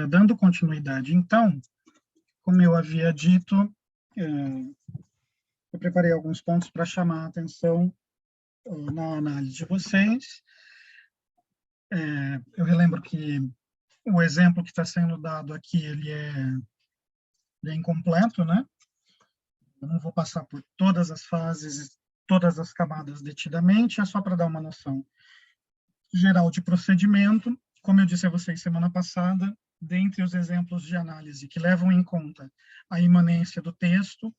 Dando continuidade, então, como eu havia dito, eu preparei alguns pontos para chamar a atenção na análise de vocês. Eu relembro que o exemplo que está sendo dado aqui, ele é incompleto, né? Eu não vou passar por todas as fases, todas as camadas detidamente, é só para dar uma noção geral de procedimento. Como eu disse a vocês semana passada, dentre os exemplos de análise que levam em conta a imanência do texto,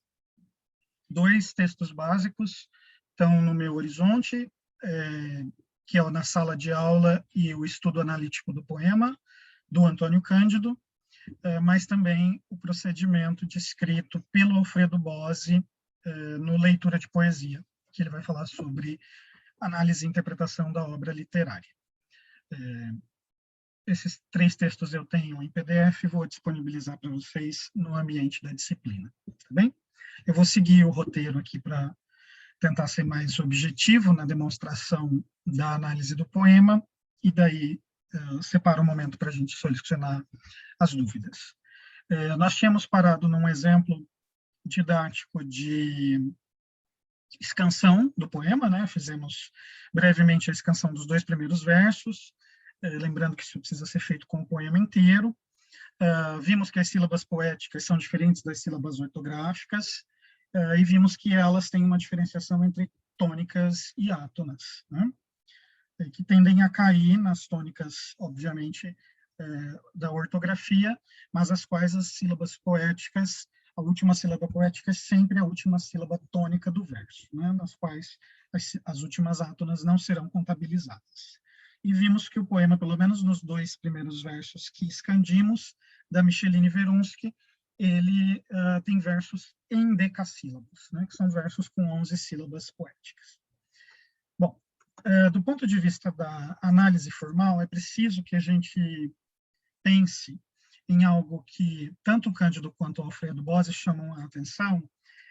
2 textos básicos estão no meu horizonte, que é Na Sala de Aula e o Estudo Analítico do Poema, do Antônio Cândido, mas também o procedimento descrito pelo Alfredo Bose no Leitura de Poesia, que ele vai falar sobre análise e interpretação da obra literária. Esses 3 textos eu tenho em PDF, vou disponibilizar para vocês no ambiente da disciplina, tá bem? Eu vou seguir o roteiro aqui para tentar ser mais objetivo na demonstração da análise do poema, e daí separo um momento para a gente solucionar as dúvidas. Nós tínhamos parado num exemplo didático de escansão do poema, né? Fizemos brevemente a escansão dos 2 primeiros versos, lembrando que isso precisa ser feito com o poema inteiro. Vimos que as sílabas poéticas são diferentes das sílabas ortográficas, e vimos que elas têm uma diferenciação entre tônicas e átonas, né? Que tendem a cair nas tônicas, obviamente, da ortografia, mas as quais as sílabas poéticas, a última sílaba poética é sempre a última sílaba tônica do verso, né? Nas quais as últimas átonas não serão contabilizadas. E vimos que o poema, pelo menos nos 2 primeiros versos que escandimos, da Micheline Verunsky, ele tem versos em decassílabos, né, que são versos com 11 sílabas poéticas. Bom, do ponto de vista da análise formal, é preciso que a gente pense em algo que tanto o Cândido quanto o Alfredo Bose chamam a atenção,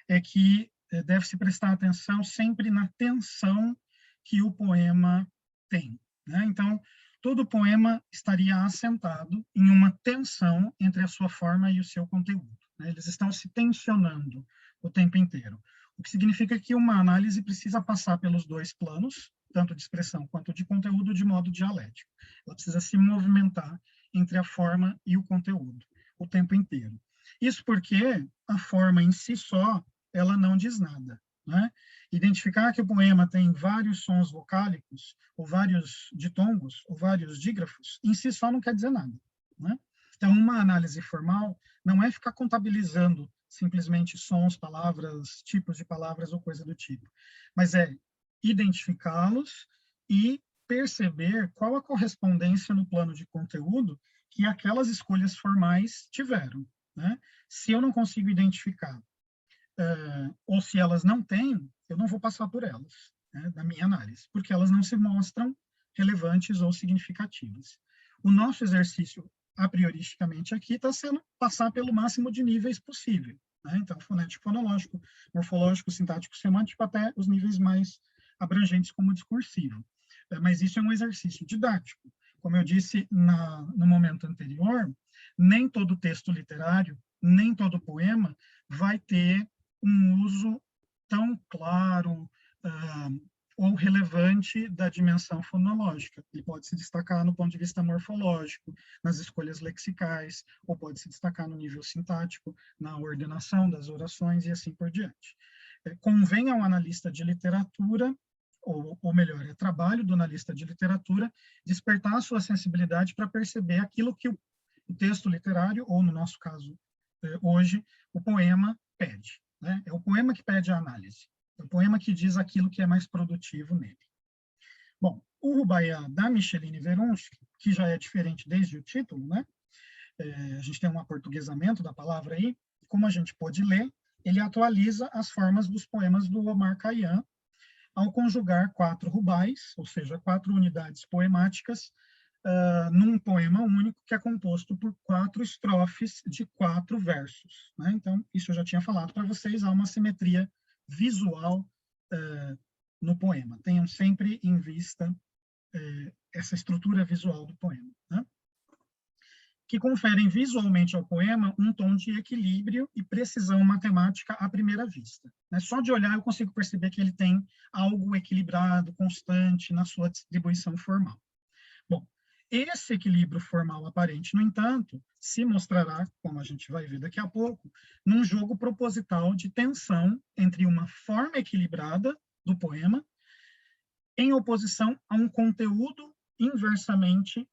é que deve-se prestar atenção sempre na tensão que o poema tem, né? Então, todo poema estaria assentado em uma tensão entre a sua forma e o seu conteúdo, né? Eles estão se tensionando o tempo inteiro, o que significa que uma análise precisa passar pelos 2 planos, tanto de expressão quanto de conteúdo, de modo dialético. Ela precisa se movimentar entre a forma e o conteúdo o tempo inteiro. Isso porque a forma em si só, ela não diz nada, né? Identificar que o poema tem vários sons vocálicos, ou vários ditongos, ou vários dígrafos, em si só não quer dizer nada, né? Então, uma análise formal não é ficar contabilizando simplesmente sons, palavras, tipos de palavras ou coisa do tipo, mas é identificá-los e perceber qual a correspondência no plano de conteúdo que aquelas escolhas formais tiveram, né? Se eu não consigo identificar, ou se elas não têm, eu não vou passar por elas, né, na minha análise, porque elas não se mostram relevantes ou significativas. O nosso exercício, a prioristicamente aqui, está sendo passar pelo máximo de níveis possível, né? Então, fonético, fonológico, morfológico, sintático, semântico, até os níveis mais abrangentes como discursivo. Mas isso é um exercício didático. Como eu disse no momento anterior, nem todo texto literário, nem todo poema vai ter um uso tão claro ou relevante da dimensão fonológica. Ele pode se destacar no ponto de vista morfológico, nas escolhas lexicais, ou pode se destacar no nível sintático, na ordenação das orações e assim por diante. Convém ao analista de literatura, ou melhor, é trabalho do analista de literatura, despertar a sua sensibilidade para perceber aquilo que o texto literário, ou no nosso caso, hoje, o poema pede, né? É o poema que pede a análise, é o poema que diz aquilo que é mais produtivo nele. Bom, o Rubaiá da Micheline Verunsky, que já é diferente desde o título, né? A gente tem um aportuguesamento da palavra aí, como a gente pode ler, ele atualiza as formas dos poemas do Omar Khayyam, ao conjugar 4 rubais, ou seja, 4 unidades poemáticas, num poema único que é composto por 4 estrofes de 4 versos, né? Então, isso eu já tinha falado para vocês, há uma simetria visual no poema. Tenham sempre em vista essa estrutura visual do poema, né? que conferem visualmente ao poema um tom de equilíbrio e precisão matemática à primeira vista. Só de olhar eu consigo perceber que ele tem algo equilibrado, constante na sua distribuição formal. Bom, esse equilíbrio formal aparente, no entanto, se mostrará, como a gente vai ver daqui a pouco, num jogo proposital de tensão entre uma forma equilibrada do poema em oposição a um conteúdo inversamente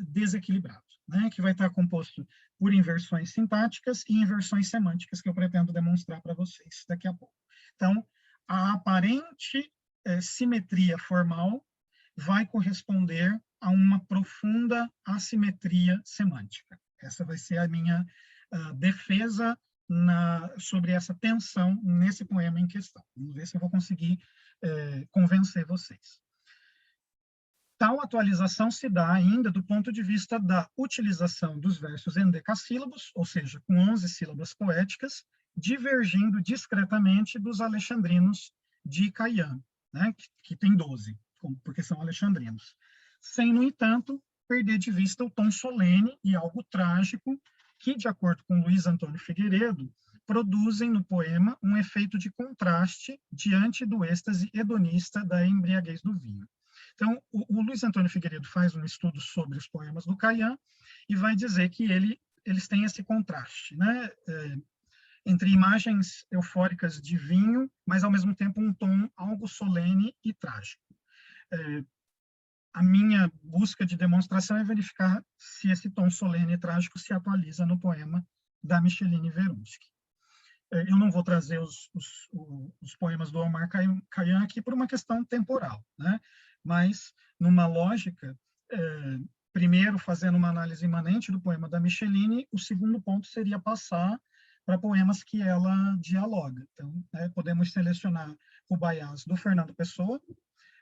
desequilibrado, que vai estar composto por inversões sintáticas e inversões semânticas, que eu pretendo demonstrar para vocês daqui a pouco. Então, a aparente simetria formal vai corresponder a uma profunda assimetria semântica. Essa vai ser a minha defesa sobre essa tensão nesse poema em questão. Vamos ver se eu vou conseguir convencer vocês. Tal atualização se dá ainda do ponto de vista da utilização dos versos endecassílabos, ou seja, com 11 sílabas poéticas, divergindo discretamente dos alexandrinos de Caian, que tem 12, porque são alexandrinos, sem, no entanto, perder de vista o tom solene e algo trágico que, de acordo com Luiz Antônio Figueiredo, produzem no poema um efeito de contraste diante do êxtase hedonista da embriaguez do vinho. Então, o Luiz Antônio Figueiredo faz um estudo sobre os poemas do Caian e vai dizer que eles têm esse contraste, entre imagens eufóricas de vinho, mas, ao mesmo tempo, um tom algo solene e trágico. A minha busca de demonstração é verificar se esse tom solene e trágico se atualiza no poema da Micheline Verunski. Eu não vou trazer os poemas do Omar Khayyam aqui por uma questão temporal, mas numa lógica, primeiro fazendo uma análise imanente do poema da Micheline, o segundo ponto seria passar para poemas que ela dialoga. Então, podemos selecionar Rubaiás do Fernando Pessoa,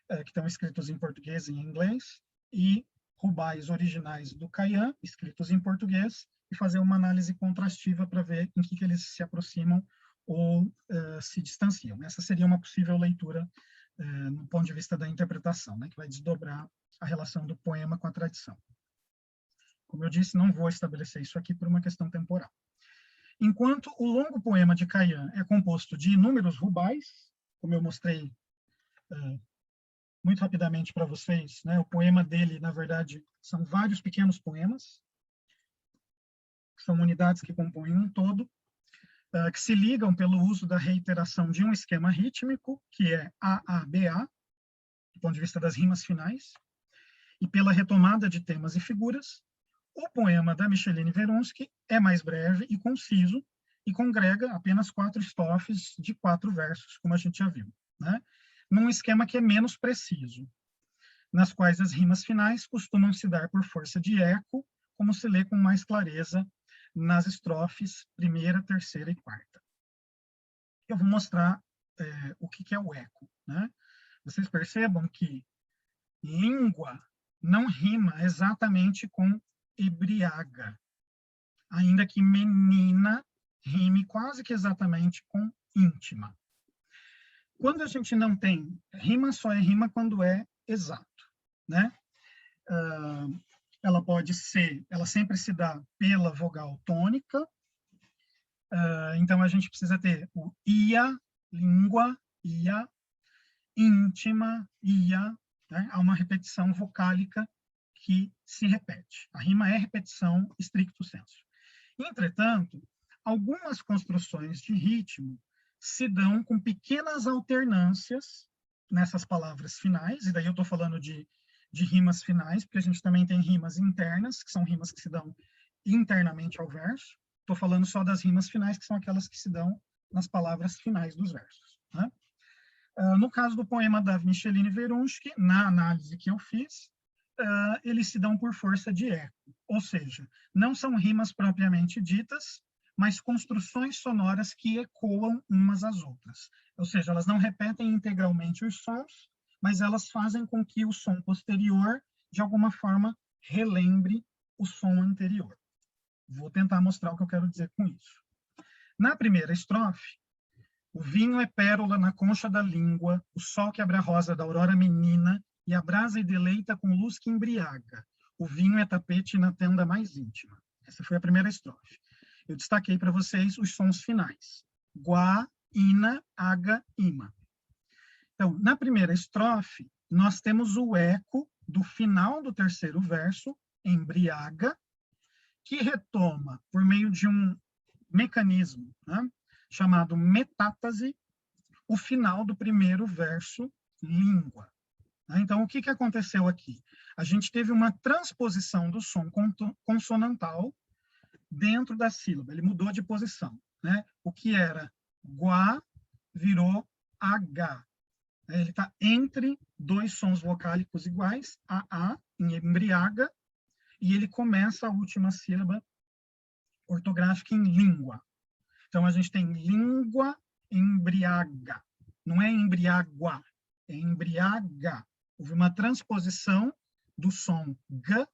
que estão escritos em português e em inglês, e rubais originais do Khayyam, escritos em português, e fazer uma análise contrastiva para ver em que eles se aproximam ou se distanciam. Essa seria uma possível leitura no ponto de vista da interpretação, que vai desdobrar a relação do poema com a tradição. Como eu disse, não vou estabelecer isso aqui por uma questão temporal. Enquanto o longo poema de Khayyam é composto de inúmeros rubais, como eu mostrei muito rapidamente para vocês, o poema dele, na verdade, são vários pequenos poemas, são unidades que compõem um todo, que se ligam pelo uso da reiteração de um esquema rítmico, que é AABA, do ponto de vista das rimas finais, e pela retomada de temas e figuras. O poema da Micheline Verunski é mais breve e conciso, e congrega apenas 4 estrofes de 4 versos, como a gente já viu, num esquema que é menos preciso, nas quais as rimas finais costumam se dar por força de eco, como se lê com mais clareza nas estrofes primeira, terceira e quarta. Eu vou mostrar o que é o eco. Vocês percebam que língua não rima exatamente com embriaga, ainda que menina rime quase que exatamente com íntima. Quando a gente não tem rima, só é rima quando é exato, ela sempre se dá pela vogal tônica, então a gente precisa ter o ia, língua, ia, íntima, ia, há uma repetição vocálica que se repete. A rima é repetição stricto sensu. Entretanto, algumas construções de ritmo se dão com pequenas alternâncias nessas palavras finais, e daí eu estou falando de rimas finais, porque a gente também tem rimas internas, que são rimas que se dão internamente ao verso. Estou falando só das rimas finais, que são aquelas que se dão nas palavras finais dos versos. No caso do poema da Micheline Verunski, na análise que eu fiz, eles se dão por força de eco, ou seja, não são rimas propriamente ditas, mas construções sonoras que ecoam umas às outras. Ou seja, elas não repetem integralmente os sons, mas elas fazem com que o som posterior, de alguma forma, relembre o som anterior. Vou tentar mostrar o que eu quero dizer com isso. Na primeira estrofe, o vinho é pérola na concha da língua, o sol que abre a rosa da aurora menina e abrasa e deleita com luz que embriaga. o vinho é tapete na tenda mais íntima. Essa foi a primeira estrofe. Eu destaquei para vocês os sons finais. Guá, ina, aga, ima. Então, na primeira estrofe, nós temos o eco do final do terceiro verso, embriaga, que retoma por meio de um mecanismo, né, chamado metástase, o final do primeiro verso, língua. Então, o que aconteceu aqui? A gente teve uma transposição do som consonantal dentro da sílaba, ele mudou de posição. Né? O que era guá virou H. Ele está entre dois sons vocálicos iguais, A, em embriaga, e ele começa a última sílaba ortográfica em língua. Então, a gente tem língua embriaga. Não é embriágua, é embriaga. Houve uma transposição do som G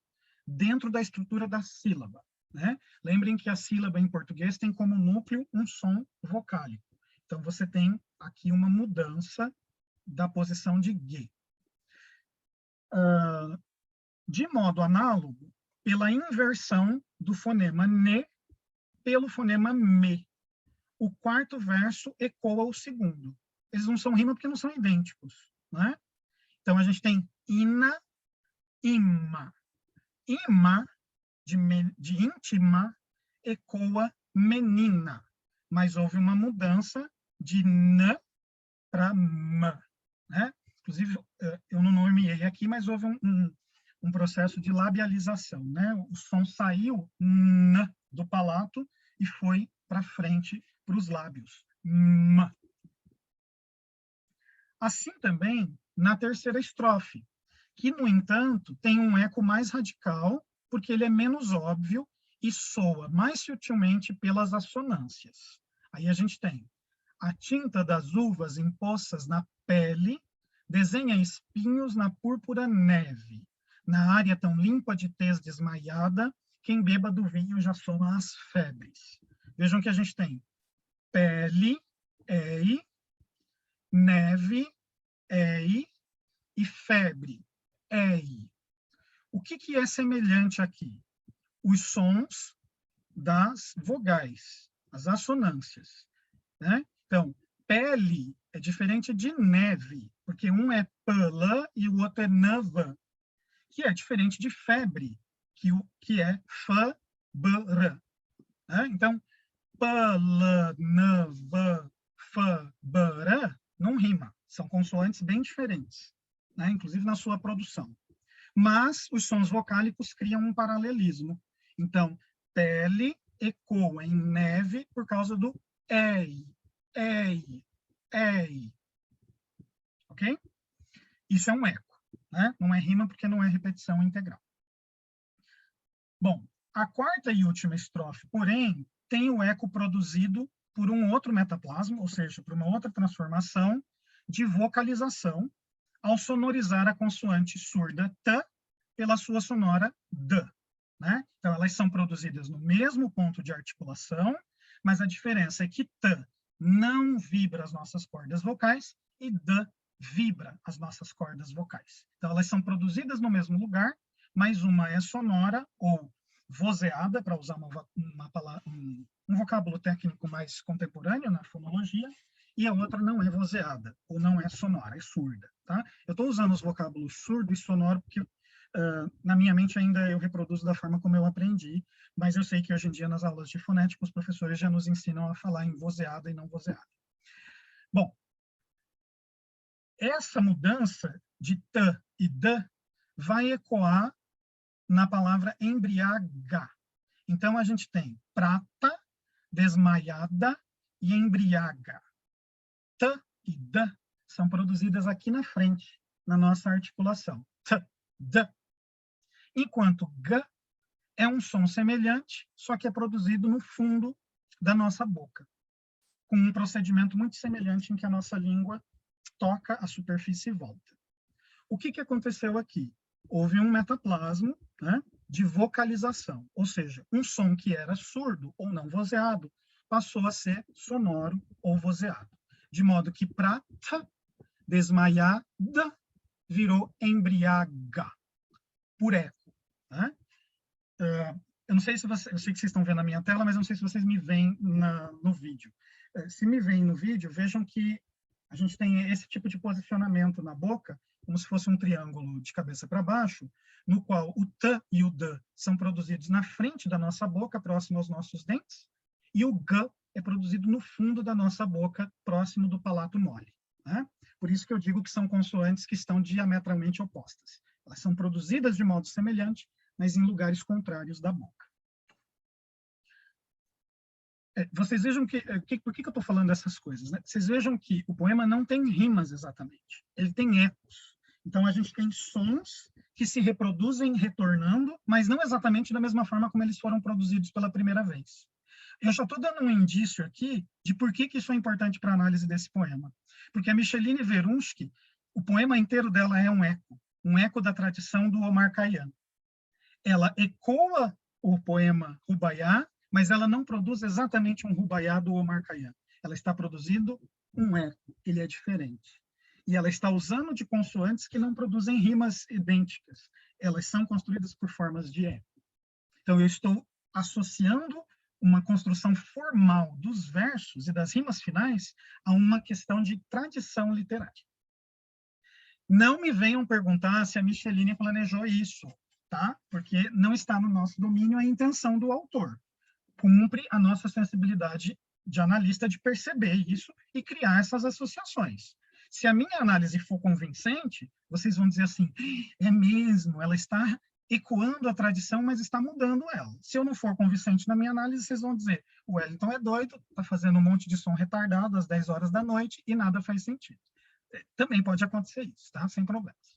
dentro da estrutura da sílaba. Né? Lembrem que a sílaba em português tem como núcleo um som vocálico. Então, você tem aqui uma mudança da posição de G. De modo análogo, pela inversão do fonema NE pelo fonema ME. O quarto verso ecoa o segundo. Eles não são rima porque não são idênticos. Né? Então, a gente tem ina, ima. Ima, de íntima, ecoa menina. Mas houve uma mudança de n para m. Né? Inclusive, eu não nomeei aqui, mas houve um processo de labialização. Né? O som saiu n do palato e foi para frente para os lábios. M. Assim também na terceira estrofe, que, no entanto, tem um eco mais radical, porque ele é menos óbvio e soa mais sutilmente pelas assonâncias. Aí a gente tem a tinta das uvas em poças na pele desenha espinhos na púrpura neve. Na área tão limpa de tez desmaiada, quem beba do vinho já soma as febres. Vejam que a gente tem pele, ei, neve, ei, e febre, ei. O que é semelhante aqui? Os sons das vogais, as assonâncias. Né? Então, pele é diferente de neve, porque um é pala e o outro é nava, que é diferente de febre, que é fabra. Né? Então, pala, nava, fabra não rima, são consoantes bem diferentes, né? Inclusive na sua produção. Mas os sons vocálicos criam um paralelismo. Então, pele ecoa em neve por causa do ei, ei, ei. Ok? Isso é um eco. Né? Não é rima porque não é repetição integral. Bom, a quarta e última estrofe, porém, tem o eco produzido por um outro metaplasma, ou seja, por uma outra transformação de vocalização, ao sonorizar a consoante surda T pela sua sonora D. Né? Então, elas são produzidas no mesmo ponto de articulação, mas a diferença é que T não vibra as nossas cordas vocais e D vibra as nossas cordas vocais. Então, elas são produzidas no mesmo lugar, mas uma é sonora ou vozeada, para usar um vocábulo técnico mais contemporâneo na fonologia, e a outra não é vozeada, ou não é sonora, é surda. Tá? Eu estou usando os vocábulos surdo e sonoro porque na minha mente ainda eu reproduzo da forma como eu aprendi, mas eu sei que hoje em dia nas aulas de fonética os professores já nos ensinam a falar em vozeada e não vozeada. Bom, essa mudança de T e D vai ecoar na palavra embriagar. Então, a gente tem prata, desmaiada e embriaga. T e D são produzidas aqui na frente, na nossa articulação. T, D. Enquanto G é um som semelhante, só que é produzido no fundo da nossa boca, com um procedimento muito semelhante em que a nossa língua toca a superfície e volta. O que aconteceu aqui? Houve um metaplasmo, né, de vocalização, ou seja, um som que era surdo ou não vozeado passou a ser sonoro ou vozeado. De modo que prata, desmaiada, virou embriaga, por eco. Né? eu não sei se eu sei que vocês estão vendo a minha tela, mas eu não sei se vocês me veem no vídeo. Se me veem no vídeo, vejam que a gente tem esse tipo de posicionamento na boca, como se fosse um triângulo de cabeça para baixo, no qual o t e o d são produzidos na frente da nossa boca, próximo aos nossos dentes, e o g é produzido no fundo da nossa boca, próximo do palato mole. Né? Por isso que eu digo que são consoantes que estão diametralmente opostas. Elas são produzidas de modo semelhante, mas em lugares contrários da boca. Vocês vejam por que eu estou falando dessas coisas? Né? Vocês vejam que o poema não tem rimas exatamente, ele tem ecos. Então, a gente tem sons que se reproduzem retornando, mas não exatamente da mesma forma como eles foram produzidos pela primeira vez. Eu já estou dando um indício aqui de por que isso é importante para a análise desse poema. Porque a Micheline Verunski, o poema inteiro dela é um eco da tradição do Omar Khayyam. Ela ecoa o poema Rubaiyat, mas ela não produz exatamente um Rubaiyat do Omar Khayyam. Ela está produzindo um eco, ele é diferente. E ela está usando de consoantes que não produzem rimas idênticas. Elas são construídas por formas de eco. Então, eu estou associando uma construção formal dos versos e das rimas finais a uma questão de tradição literária. Não me venham perguntar se a Micheline planejou isso, tá? Porque não está no nosso domínio a intenção do autor. Cumpre a nossa sensibilidade de analista de perceber isso e criar essas associações. Se a minha análise for convincente, vocês vão dizer assim, é mesmo, ela está ecoando a tradição, mas está mudando ela. Se eu não for convincente na minha análise, vocês vão dizer, o Wellington é doido, está fazendo um monte de som retardado às 10 horas da noite e nada faz sentido. Também pode acontecer isso, tá? Sem problemas.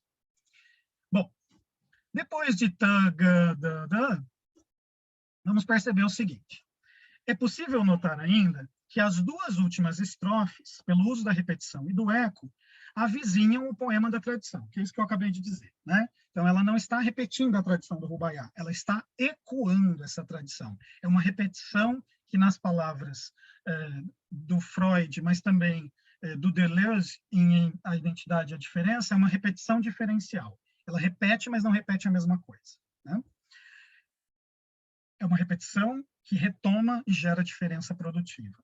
Bom, depois de vamos perceber o seguinte. É possível notar ainda que as duas últimas estrofes, pelo uso da repetição e do eco, avizinham o poema da tradição, que é isso que eu acabei de dizer, né? Então, ela não está repetindo a tradição do Rubaiyat, ela está ecoando essa tradição. É uma repetição que, nas palavras do Freud, mas também do Deleuze, em A Identidade e a Diferença, é uma repetição diferencial. Ela repete, mas não repete a mesma coisa. Né? É uma repetição que retoma e gera diferença produtiva.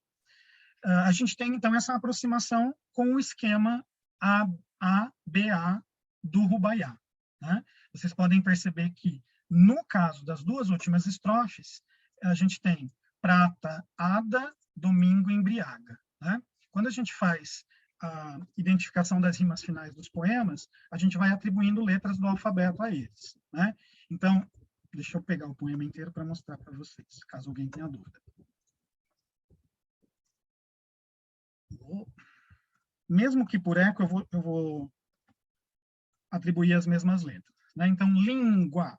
A gente tem, então, essa aproximação com o esquema ABA do Rubaiyat. Né? Vocês podem perceber que, no caso das duas últimas estrofes, a gente tem prata, ada, domingo, embriaga. Né? Quando a gente faz a identificação das rimas finais dos poemas, a gente vai atribuindo letras do alfabeto a eles. Né? Então, deixa eu pegar o poema inteiro para mostrar para vocês, caso alguém tenha dúvida. Mesmo que por eco, eu vou atribuir as mesmas letras. Né? Então, língua,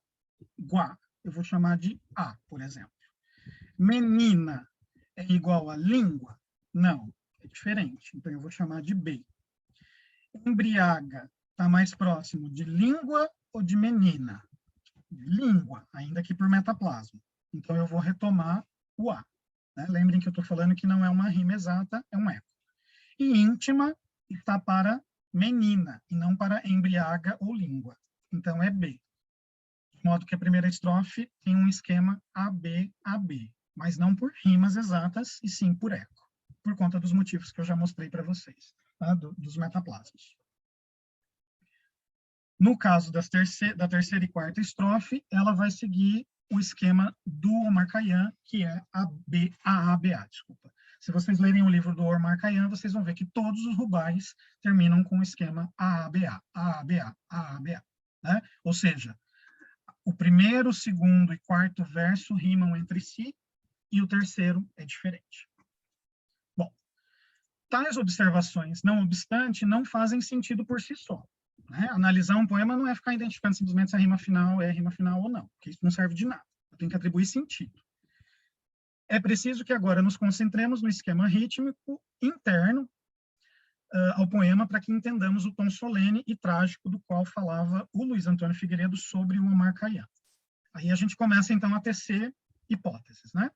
guá, eu vou chamar de A, por exemplo. Menina é igual a língua? Não, é diferente. Então, eu vou chamar de B. Embriaga está mais próximo de língua ou de menina? Língua, ainda que por metaplasma. Então, eu vou retomar o A. Né? Lembrem que eu estou falando que não é uma rima exata, é um eco. E íntima está para menina, e não para embriaga ou língua. Então, é B. De modo que a primeira estrofe tem um esquema AB, mas não por rimas exatas, e sim por eco, por conta dos motivos que eu já mostrei para vocês, tá? dos metaplasmas. No caso da terceira e quarta estrofe, ela vai seguir o esquema do Omar Khayyam, que é AABA, desculpa. Se vocês lerem o livro do Omar Khayyam, vocês vão ver que todos os rubais terminam com o esquema AABA, AABA, AABA. Né? Ou seja, o primeiro, segundo e quarto verso rimam entre si e o terceiro é diferente. Bom, tais observações, não obstante, não fazem sentido por si só. Né? Analisar um poema não é ficar identificando simplesmente se a rima final é rima final ou não, porque isso não serve de nada. Eu tenho que atribuir sentido. É preciso que agora nos concentremos no esquema rítmico interno ao poema para que entendamos o tom solene e trágico do qual falava o Luiz Antônio Figueiredo sobre o Omar Khayyam. Aí a gente começa, então, a tecer hipóteses. Né?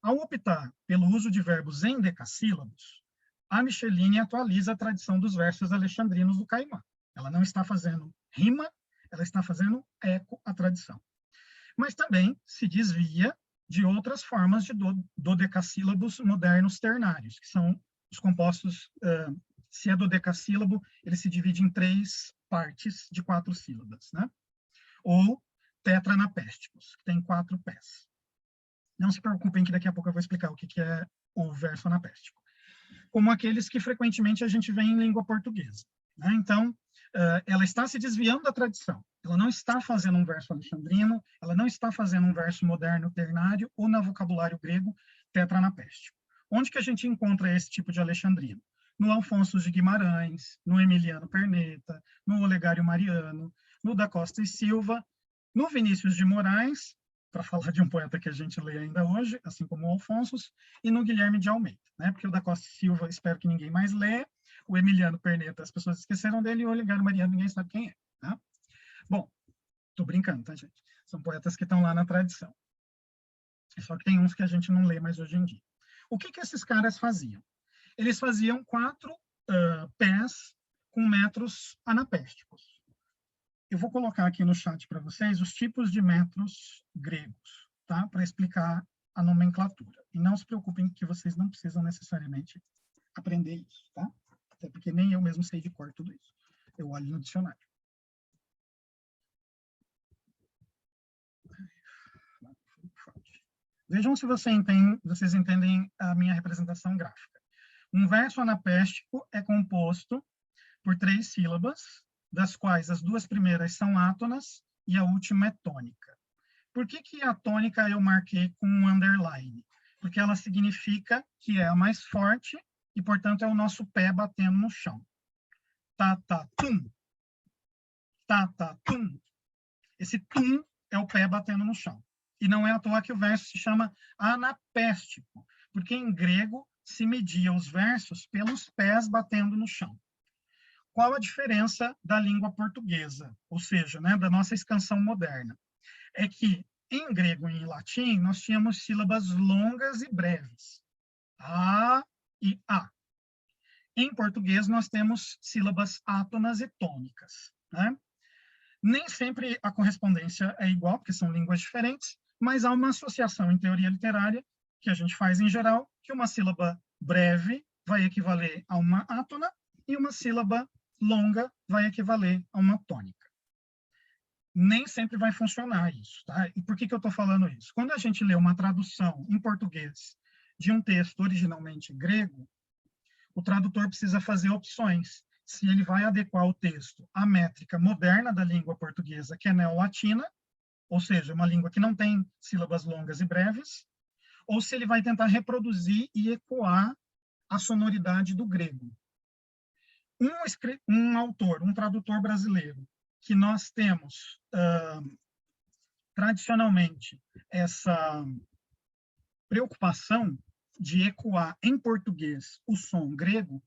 Ao optar pelo uso de verbos em decassílabos, a Micheline atualiza a tradição dos versos alexandrinos do Khayyam. Ela não está fazendo rima, ela está fazendo eco à tradição. Mas também se desvia de outras formas de dodecassílabos modernos ternários, que são os compostos, se é dodecassílabo, ele se divide em 3 partes de 4 sílabas, né? Ou tetranapésticos, que tem 4 pés. Não se preocupem que daqui a pouco eu vou explicar o que é o verso anapéstico. Como aqueles que frequentemente a gente vê em língua portuguesa, né? Então, ela está se desviando da tradição. Ela não está fazendo um verso alexandrino, ela não está fazendo um verso moderno ternário ou na vocabulário grego tetranapéstico. Onde que a gente encontra esse tipo de alexandrino? No Alfonso de Guimarães, no Emiliano Perneta, no Olegário Mariano, no da Costa e Silva, no Vinícius de Moraes, para falar de um poeta que a gente lê ainda hoje, assim como o Alfonso, e no Guilherme de Almeida, né? Porque o da Costa e Silva, espero que ninguém mais lê, o Emiliano Perneta, as pessoas esqueceram dele, e o Olegário Mariano, ninguém sabe quem é, tá? Bom, tô brincando, tá, gente? São poetas que estão lá na tradição. Só que tem uns que a gente não lê mais hoje em dia. O que esses caras faziam? Eles faziam 4 pés com metros anapésticos. Eu vou colocar aqui no chat para vocês os tipos de metros gregos, tá? Para explicar a nomenclatura. E não se preocupem que vocês não precisam necessariamente aprender isso, tá? Até porque nem eu mesmo sei de cor tudo isso. Eu olho no dicionário. Vejam se vocês entendem a minha representação gráfica. Um verso anapéstico é composto por 3 sílabas, das quais as 2 primeiras são átonas e a última é tônica. Por que a tônica eu marquei com um underline? Porque ela significa que é a mais forte e, portanto, é o nosso pé batendo no chão. Tá, tá, tum. Tá, tá, tum. Esse tum é o pé batendo no chão. E não é à toa que o verso se chama anapéstico, porque em grego se media os versos pelos pés batendo no chão. Qual a diferença da língua portuguesa, ou seja, né, da nossa escansão moderna? É que em grego e em latim nós tínhamos sílabas longas e breves, a e a. Em português nós temos sílabas átonas e tônicas, né? Nem sempre a correspondência é igual, porque são línguas diferentes, mas há uma associação em teoria literária que a gente faz em geral, que uma sílaba breve vai equivaler a uma átona e uma sílaba longa vai equivaler a uma tônica. Nem sempre vai funcionar isso, tá? E por que eu estou falando isso? Quando a gente lê uma tradução em português de um texto originalmente grego, o tradutor precisa fazer opções. Se ele vai adequar o texto à métrica moderna da língua portuguesa, que é neolatina, ou seja, uma língua que não tem sílabas longas e breves, ou se ele vai tentar reproduzir e ecoar a sonoridade do grego. Um autor, um tradutor brasileiro, que nós temos tradicionalmente essa preocupação de ecoar em português o som grego,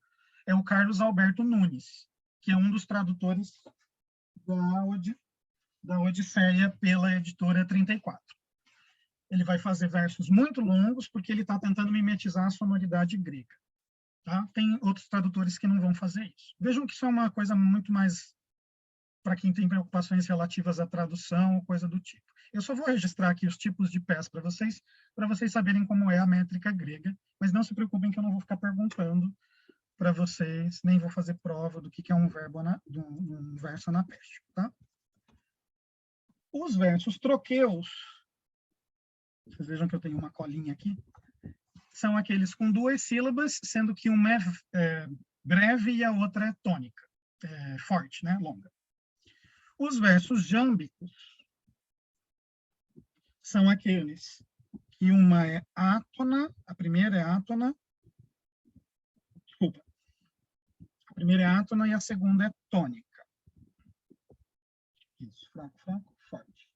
é o Carlos Alberto Nunes, que é um dos tradutores da Odisseia pela editora 34. Ele vai fazer versos muito longos porque ele está tentando mimetizar a sonoridade grega. Tá? Tem outros tradutores que não vão fazer isso. Vejam que isso é uma coisa muito mais para quem tem preocupações relativas à tradução ou coisa do tipo. Eu só vou registrar aqui os tipos de pés para vocês saberem como é a métrica grega, mas não se preocupem que eu não vou ficar perguntando para vocês, nem vou fazer prova do que é um verso anapéstico, tá? Os versos troqueus, vocês vejam que eu tenho uma colinha aqui, são aqueles com 2 sílabas, sendo que uma é breve e a outra é tônica, forte, né, longa. Os versos jâmbicos são aqueles que uma é átona, a primeira é átona, desculpa, a primeira é átona e a segunda é tônica. Isso, fraco, fraco, forte.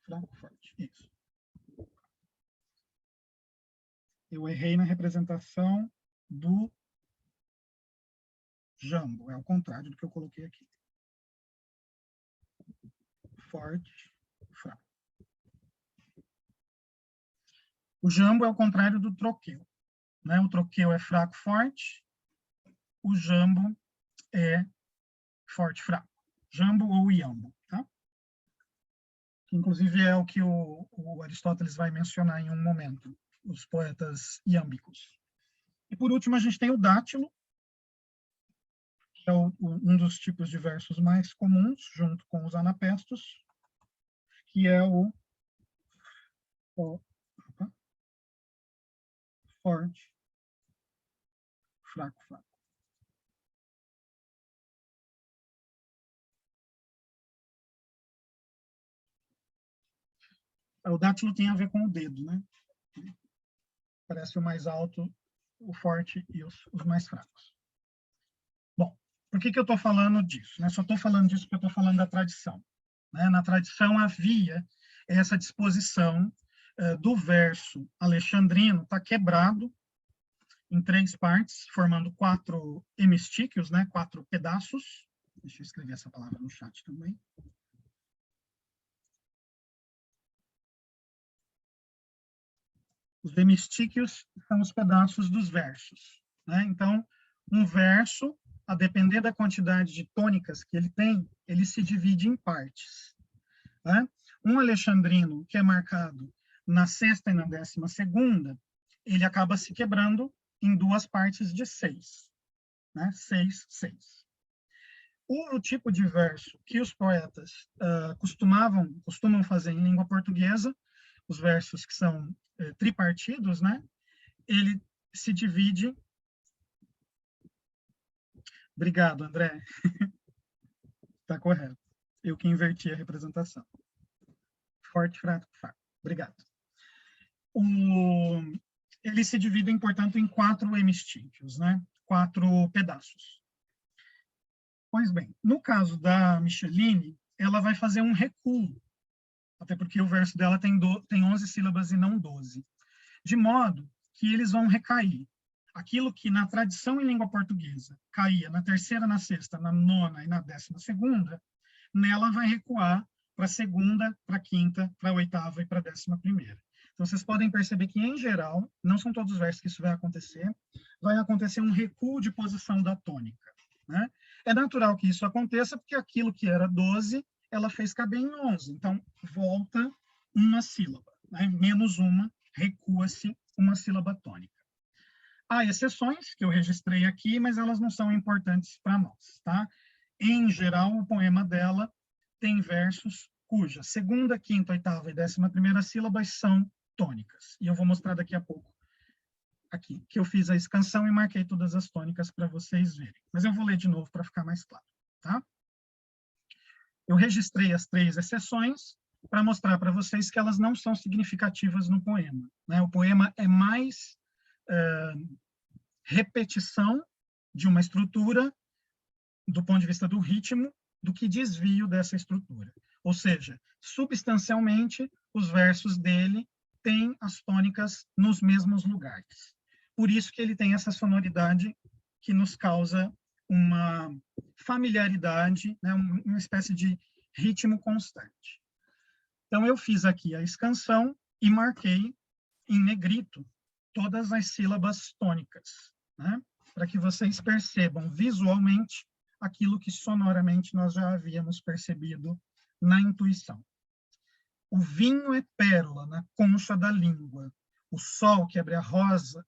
Fraco, forte, isso. Eu errei na representação do jambo, é o contrário do que eu coloquei aqui. Forte, fraco. O jambo é o contrário do troqueu, né? O troqueu é fraco, forte. O jambo é forte, fraco. Jambo ou iambo, tá? que inclusive é o que o Aristóteles vai mencionar em um momento, os poetas iâmbicos. E por último, a gente tem o dátilo, que é um dos tipos de versos mais comuns, junto com os anapestos, que é o forte, fraco, fraco. O dátilo tem a ver com o dedo, né? Parece o mais alto, o forte e os mais fracos. Bom, por que eu estou falando disso? Só estou falando disso porque eu estou falando da tradição. Na tradição havia essa disposição do verso alexandrino, está quebrado em 3 partes, formando 4 hemistíquios, 4 pedaços. Deixa eu escrever essa palavra no chat também. Os hemistíquios são os pedaços dos versos. Então, um verso, a depender da quantidade de tônicas que ele tem, ele se divide em partes. Um alexandrino que é marcado na 6ª e na 12ª, ele acaba se quebrando em 2 partes de 6. 6, 6. O tipo de verso que os poetas costumam fazer em língua portuguesa, os versos que são tripartidos, ele se divide... Obrigado, André. Está correto. Eu que inverti a representação. Forte, fraco, fraco. Obrigado. Eles se dividem, portanto, em 4 hemistíquios, 4 pedaços. Pois bem, no caso da Micheline, ela vai fazer um recuo, até porque o verso dela tem 11 sílabas e não 12, de modo que eles vão recair. Aquilo que na tradição em língua portuguesa caía na 3ª, na 6ª, na 9ª e na 12ª, nela vai recuar para a 2ª, para a 5ª, para a 8ª e para a 11ª. Então, vocês podem perceber que, em geral, não são todos os versos que isso vai acontecer um recuo de posição da tônica. É natural que isso aconteça, porque aquilo que era 12, ela fez caber em 11. Então, volta uma sílaba, menos uma, recua-se uma sílaba tônica. Há exceções que eu registrei aqui, mas elas não são importantes para nós. Em geral, o poema dela tem versos cuja 2ª, 5ª, 8ª e 11ª sílabas são tônicas. E eu vou mostrar daqui a pouco aqui, que eu fiz a escansão e marquei todas as tônicas para vocês verem. Mas eu vou ler de novo para ficar mais claro. Eu registrei as 3 exceções para mostrar para vocês que elas não são significativas no poema. O poema é mais repetição de uma estrutura do ponto de vista do ritmo do que desvio dessa estrutura. Ou seja, substancialmente, os versos dele têm as tônicas nos mesmos lugares. Por isso que ele tem essa sonoridade que nos causa uma familiaridade, uma espécie de ritmo constante. Então, eu fiz aqui a escansão e marquei em negrito todas as sílabas tônicas, para que vocês percebam visualmente aquilo que sonoramente nós já havíamos percebido na intuição. O vinho é pérola na concha da língua, o sol que abre a rosa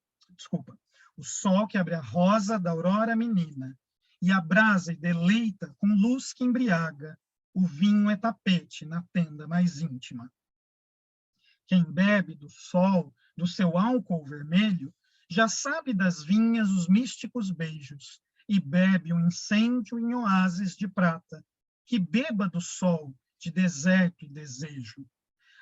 da aurora menina, e abrasa e deleita com luz que embriaga, o vinho é tapete na tenda mais íntima. Quem bebe do sol, do seu álcool vermelho, já sabe das vinhas os místicos beijos, e bebe um incêndio em oásis de prata, que beba do sol de deserto e desejo.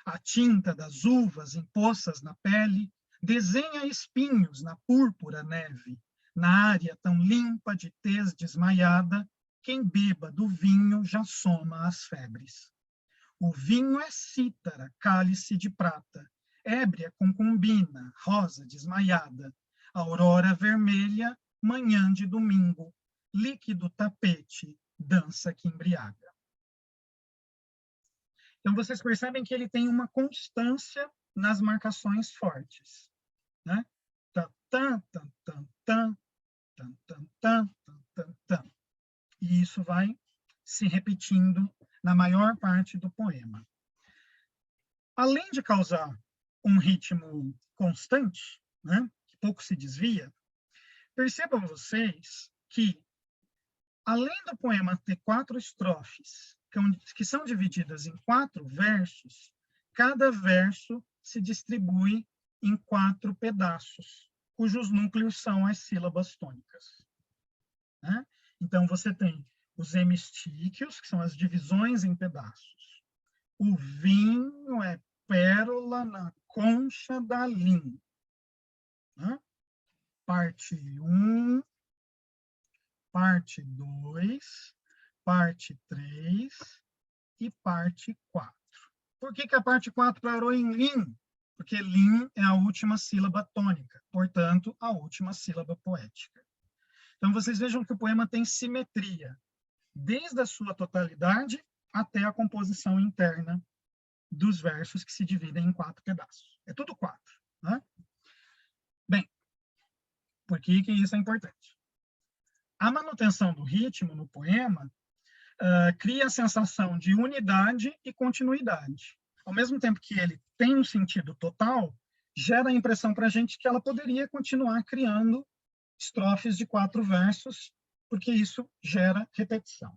A tinta das uvas em poças na pele desenha espinhos na púrpura neve, na área tão limpa de tez desmaiada, quem beba do vinho já soma as febres. O vinho é cítara, cálice de prata, ébria concubina, rosa desmaiada, aurora vermelha, manhã de domingo, líquido tapete, dança que embriaga. Então, vocês percebem que ele tem uma constância nas marcações fortes. E isso vai se repetindo na maior parte do poema. além de causar um ritmo constante, né, que pouco se desvia, percebam vocês que, além do poema ter 4 estrofes, que são divididas em 4 versos, cada verso se distribui em 4 pedaços, cujos núcleos são as sílabas tônicas, né? Então, você tem os hemistíquios, que são as divisões em pedaços. O vinho é pérola na concha da linha, né? Parte 1, parte 2, parte 3 e parte 4. Por que a parte 4 parou em lim? Porque lim é a última sílaba tônica, portanto, a última sílaba poética. Então, vocês vejam que o poema tem simetria, desde a sua totalidade até a composição interna dos versos, que se dividem em 4 pedaços. É tudo 4, né? Bem, por que isso é importante? A manutenção do ritmo no poema cria a sensação de unidade e continuidade. Ao mesmo tempo que ele tem um sentido total, gera a impressão para a gente que ela poderia continuar criando estrofes de 4 versos, porque isso gera repetição.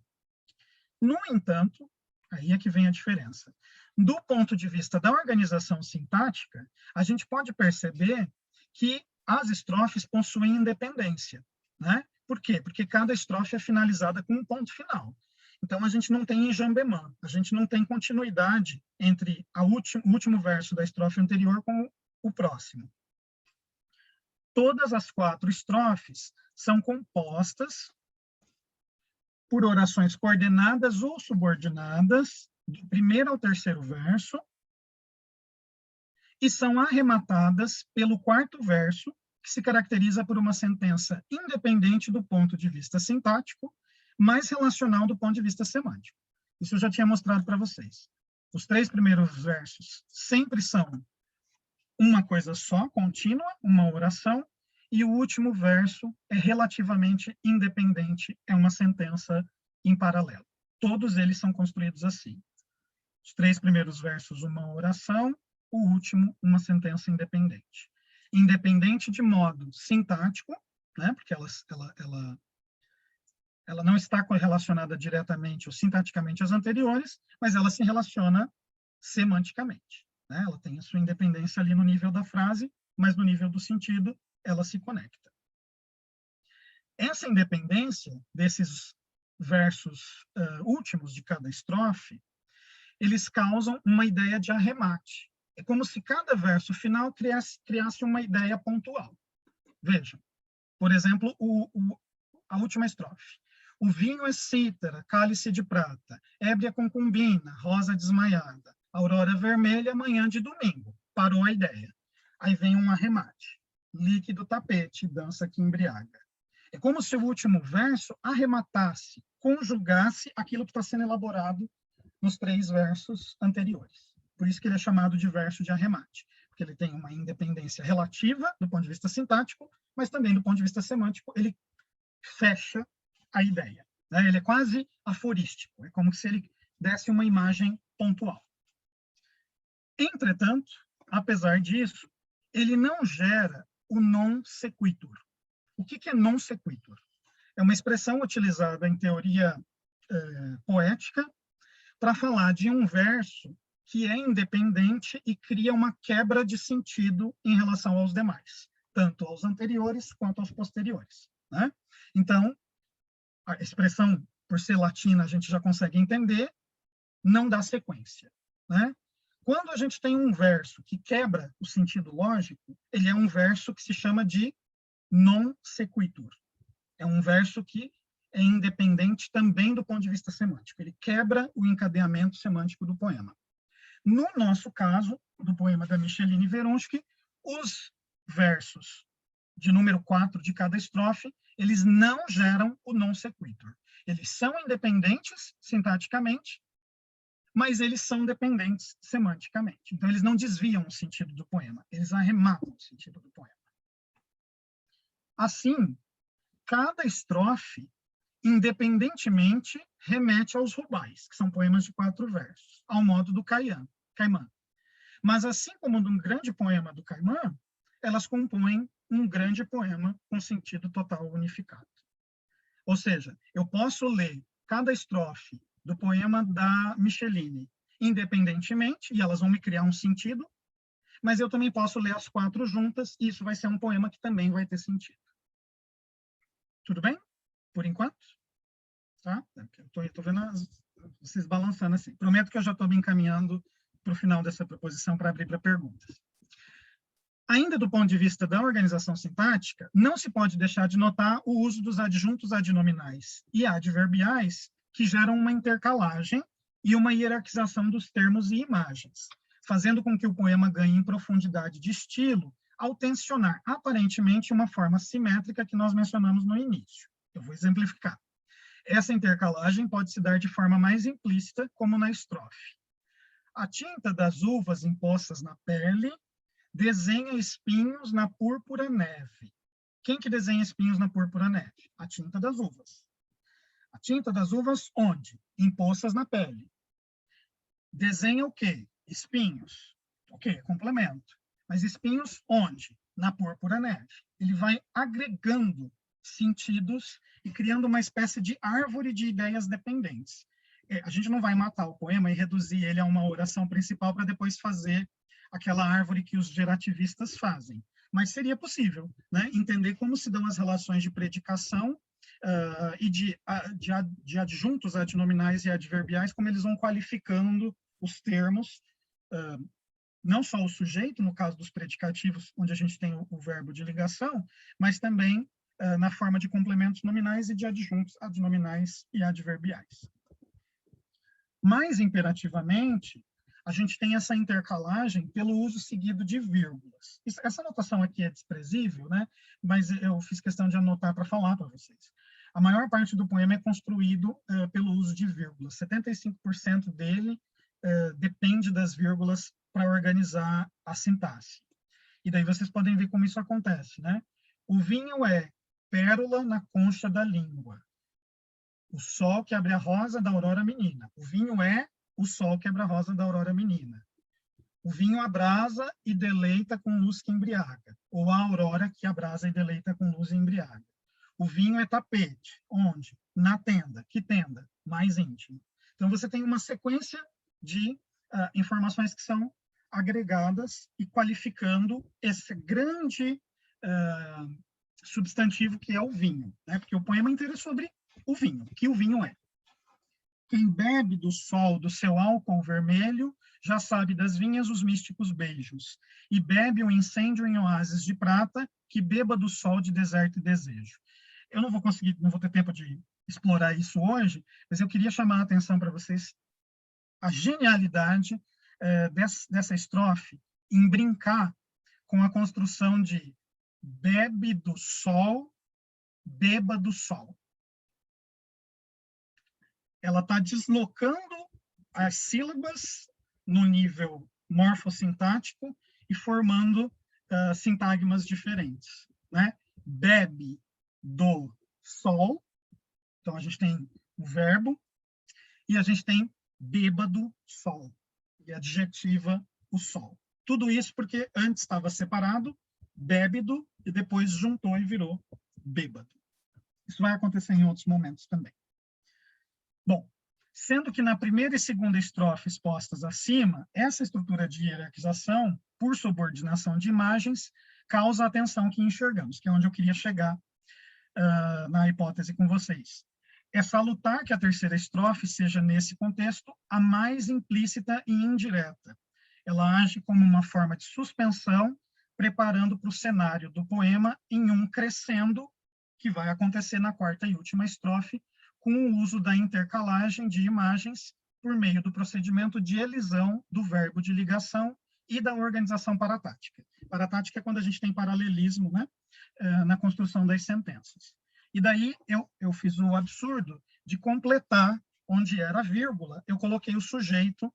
No entanto, aí é que vem a diferença. Do ponto de vista da organização sintática, a gente pode perceber que as estrofes possuem independência, né? Por quê? Porque cada estrofe é finalizada com um ponto final. Então, a gente não tem enjambemã, a gente não tem continuidade entre o último verso da estrofe anterior com o próximo. Todas as 4 estrofes são compostas por orações coordenadas ou subordinadas, do primeiro ao terceiro verso, e são arrematadas pelo 4º verso, que se caracteriza por uma sentença independente do ponto de vista sintático, mais relacional do ponto de vista semântico. Isso eu já tinha mostrado para vocês. Os 3 primeiros versos sempre são uma coisa só, contínua, uma oração, e o último verso é relativamente independente, é uma sentença em paralelo. Todos eles são construídos assim. Os 3 primeiros versos, uma oração, o último, uma sentença independente. Independente de modo sintático, né, porque ela não está correlacionada diretamente ou sintaticamente às anteriores, mas ela se relaciona semanticamente, né? Ela tem a sua independência ali no nível da frase, mas no nível do sentido, ela se conecta. Essa independência desses versos últimos de cada estrofe, eles causam uma ideia de arremate. É como se cada verso final criasse uma ideia pontual. Vejam, por exemplo, a última estrofe. O vinho é cítara, cálice de prata, ébria concubina, rosa desmaiada, aurora vermelha, manhã de domingo. Parou a ideia. Aí vem um arremate. Líquido tapete, dança que embriaga. É como se o último verso arrematasse, conjugasse aquilo que está sendo elaborado nos 3 versos anteriores. Por isso que ele é chamado de verso de arremate, porque ele tem uma independência relativa do ponto de vista sintático, mas também do ponto de vista semântico, ele fecha a ideia, né? Ele é quase aforístico, é como se ele desse uma imagem pontual. Entretanto, apesar disso, ele não gera o non sequitur. O que é non sequitur? É uma expressão utilizada em teoria poética para falar de um verso que é independente e cria uma quebra de sentido em relação aos demais, tanto aos anteriores quanto aos posteriores, né? Então, a expressão, por ser latina, a gente já consegue entender, não dá sequência, né? Quando a gente tem um verso que quebra o sentido lógico, ele é um verso que se chama de non sequitur. É um verso que é independente também do ponto de vista semântico. Ele quebra o encadeamento semântico do poema. No nosso caso, do poema da Micheline Veronsky, os versos de número 4 de cada estrofe, eles não geram o non sequitur. Eles são independentes sintaticamente, mas eles são dependentes semanticamente. Então, eles não desviam o sentido do poema, eles arrematam o sentido do poema. Assim, cada estrofe, independentemente, remete aos rubais, que são poemas de 4 versos, ao modo do Caimã. Mas, assim como no grande poema do Caimã, elas compõem um grande poema com sentido total unificado. Ou seja, eu posso ler cada estrofe do poema da Micheline independentemente, e elas vão me criar um sentido, mas eu também posso ler as 4 juntas, e isso vai ser um poema que também vai ter sentido. Tudo bem? Por enquanto? Tá? Eu tô vendo vocês balançando assim. Prometo que eu já estou me encaminhando para o final dessa proposição para abrir para perguntas. Ainda do ponto de vista da organização sintática, não se pode deixar de notar o uso dos adjuntos adnominais e adverbiais, que geram uma intercalagem e uma hierarquização dos termos e imagens, fazendo com que o poema ganhe em profundidade de estilo, ao tensionar aparentemente uma forma simétrica que nós mencionamos no início. Eu vou exemplificar. Essa intercalagem pode se dar de forma mais implícita, como na estrofe. A tinta das uvas impostas na pele desenha espinhos na púrpura neve. Quem que desenha espinhos na púrpura neve? A tinta das uvas. A tinta das uvas onde? Impostas na pele. Desenha o quê? Espinhos. Ok, complemento. Mas espinhos onde? Na púrpura neve. Ele vai agregando sentidos e criando uma espécie de árvore de ideias dependentes. A gente não vai matar o poema e reduzir ele a uma oração principal para depois fazer aquela árvore que os gerativistas fazem. Mas seria possível, né, entender como se dão as relações de predicação e de adjuntos adnominais e adverbiais, como eles vão qualificando os termos, não só o sujeito, no caso dos predicativos, onde a gente tem o verbo de ligação, mas também na forma de complementos nominais e de adjuntos adnominais e adverbiais. Mais imperativamente, a gente tem essa intercalagem pelo uso seguido de vírgulas. Essa anotação aqui é desprezível, né? Mas eu fiz questão de anotar para falar para vocês. A maior parte do poema é construído pelo uso de vírgulas. 75% dele depende das vírgulas para organizar a sintaxe. E daí vocês podem ver como isso acontece, né? O vinho é pérola na concha da língua. O sol que abre a rosa da aurora menina. O vinho é o sol que abre a rosa da aurora menina. O vinho abrasa e deleita com luz que embriaga. Ou a aurora que abrasa e deleita com luz e embriaga. O vinho é tapete. Onde? Na tenda. Que tenda? Mais íntimo. Então, você tem uma sequência de informações que são agregadas e qualificando esse grande substantivo que é o vinho, né? Porque o poema inteiro é sobre o vinho, que o vinho é. Quem bebe do sol do seu álcool vermelho já sabe das vinhas os místicos beijos, e bebe um incêndio em oásis de prata, que beba do sol de deserto e desejo. Eu não vou ter tempo de explorar isso hoje, mas eu queria chamar a atenção para vocês a genialidade dessa estrofe em brincar com a construção de bebe do sol, beba do sol. Ela está deslocando as sílabas no nível morfossintático e formando sintagmas diferentes, né? Bebe do sol, então a gente tem o verbo, e a gente tem bêbado sol, e adjetiva o sol. Tudo isso porque antes estava separado, bébido, e depois juntou e virou bêbado. Isso vai acontecer em outros momentos também. Bom, sendo que na primeira e segunda estrofe expostas acima, essa estrutura de hierarquização, por subordinação de imagens, causa a tensão que enxergamos, que é onde eu queria chegar na hipótese com vocês. É salutar que a terceira estrofe seja, nesse contexto, a mais implícita e indireta. Ela age como uma forma de suspensão, preparando para o cenário do poema em um crescendo, que vai acontecer na quarta e última estrofe, com o uso da intercalagem de imagens por meio do procedimento de elisão do verbo de ligação e da organização paratática. Paratática é quando a gente tem paralelismo, né, na construção das sentenças. E daí eu fiz o absurdo de completar onde era a vírgula, eu coloquei o sujeito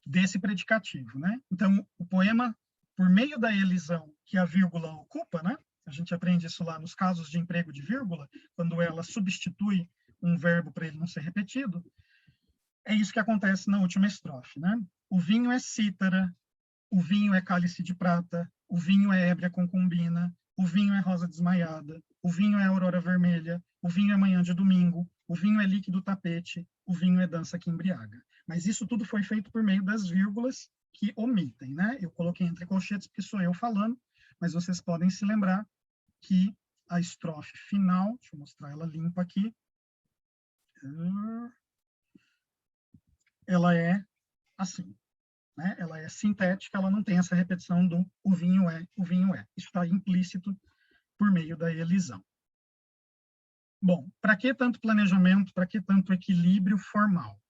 desse predicativo, né? Então, o poema, por meio da elisão que a vírgula ocupa, né? A gente aprende isso lá nos casos de emprego de vírgula, quando ela substitui um verbo para ele não ser repetido. é isso que acontece na última estrofe, né? O vinho é cítara, o vinho é cálice de prata, o vinho é ébria concubina, o vinho é rosa desmaiada, o vinho é aurora vermelha, o vinho é manhã de domingo, o vinho é líquido tapete, o vinho é dança que embriaga. Mas isso tudo foi feito por meio das vírgulas que omitem, né? Eu coloquei entre colchetes porque sou eu falando, mas vocês podem se lembrar que a estrofe final, deixa eu mostrar ela limpa aqui, ela é assim, né? Ela é sintética, ela não tem essa repetição do o vinho é, o vinho é. Isso está implícito por meio da elisão. Bom, para que tanto planejamento, para que tanto equilíbrio formal?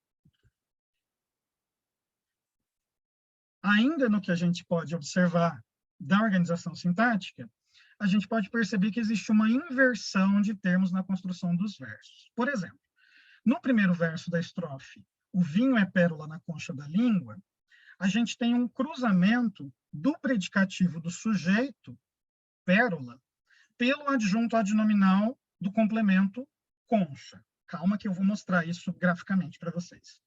Ainda no que a gente pode observar da organização sintática, a gente pode perceber que existe uma inversão de termos na construção dos versos. Por exemplo, no primeiro verso da estrofe, o vinho é pérola na concha da língua, a gente tem um cruzamento do predicativo do sujeito, pérola, pelo adjunto adnominal do complemento concha. Calma que eu vou mostrar isso graficamente para vocês.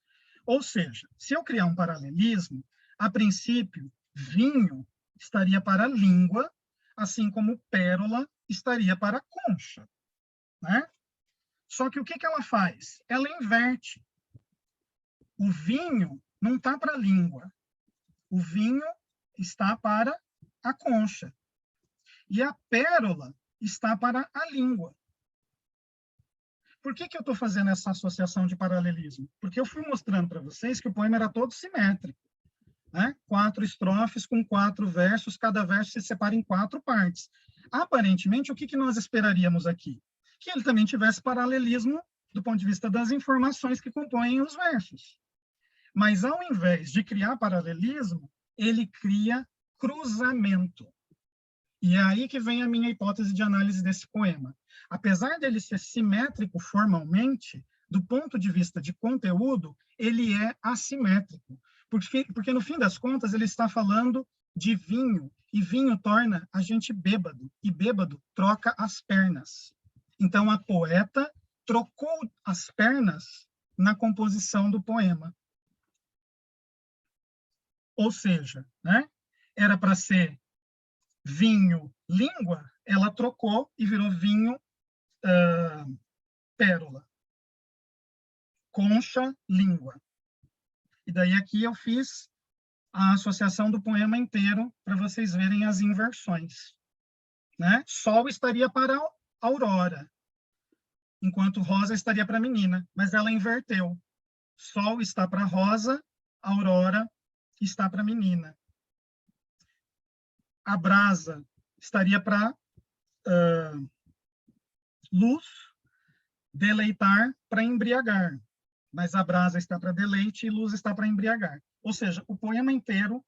Ou seja, se eu criar um paralelismo, a princípio, vinho estaria para a língua, assim como pérola estaria para a concha, né? Só que o que ela faz? Ela inverte. O vinho não está para a língua. O vinho está para a concha. E a pérola está para a língua. Por que eu estou fazendo essa associação de paralelismo? Porque eu fui mostrando para vocês que o poema era todo simétrico, né? 4 estrofes com 4 versos, cada verso se separa em 4 partes. Aparentemente, o que nós esperaríamos aqui? Que ele também tivesse paralelismo do ponto de vista das informações que compõem os versos. Mas, ao invés de criar paralelismo, ele cria cruzamento. E é aí que vem a minha hipótese de análise desse poema. Apesar dele ser simétrico formalmente, do ponto de vista de conteúdo, ele é assimétrico. Porque no fim das contas, ele está falando de vinho, e vinho torna a gente bêbado, e bêbado troca as pernas. Então, a poeta trocou as pernas na composição do poema. Ou seja, né, era para ser vinho, língua, ela trocou e virou vinho, pérola. Concha, língua. E daí aqui eu fiz a associação do poema inteiro para vocês verem as inversões. Né? Sol estaria para Aurora, enquanto Rosa estaria para menina, mas ela inverteu. Sol está para Rosa, Aurora está para menina. A brasa estaria para luz, deleitar para embriagar, mas a brasa está para deleite e luz está para embriagar. Ou seja, o poema inteiro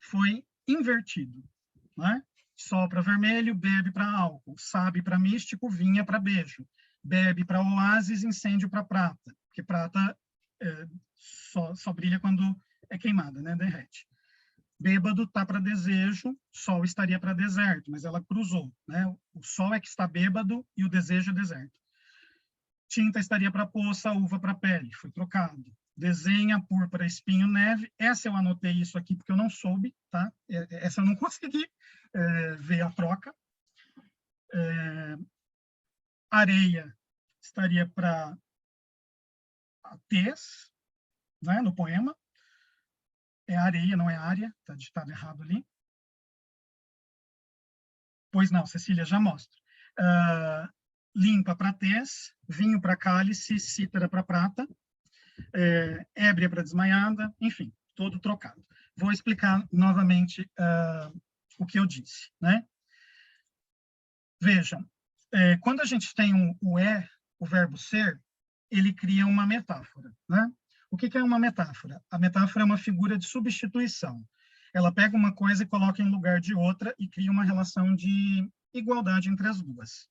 foi invertido. Né? Sol para vermelho, bebe para álcool, sabe para místico, vinha para beijo, bebe para oásis, incêndio para prata, porque prata só brilha quando é queimada, né? Derrete. Bêbado está para desejo, sol estaria para deserto, mas ela cruzou. Né? O sol é que está bêbado e o desejo é deserto. Tinta estaria para poça, uva para pele, foi trocado. Desenha, púrpura, espinho, neve. Essa eu anotei isso aqui porque eu não soube, tá? Essa eu não consegui ver a troca. Areia estaria para tez, né, no poema. É areia, não é área, está digitado errado ali. Pois não, Cecília, já mostro. Limpa para tez, vinho para cálice, cítara para prata, ébria para desmaiada, enfim, todo trocado. Vou explicar novamente o que eu disse. Né? Vejam, quando a gente tem o verbo ser, ele cria uma metáfora. Né? O que é uma metáfora? A metáfora é uma figura de substituição. Ela pega uma coisa e coloca em lugar de outra e cria uma relação de igualdade entre as duas.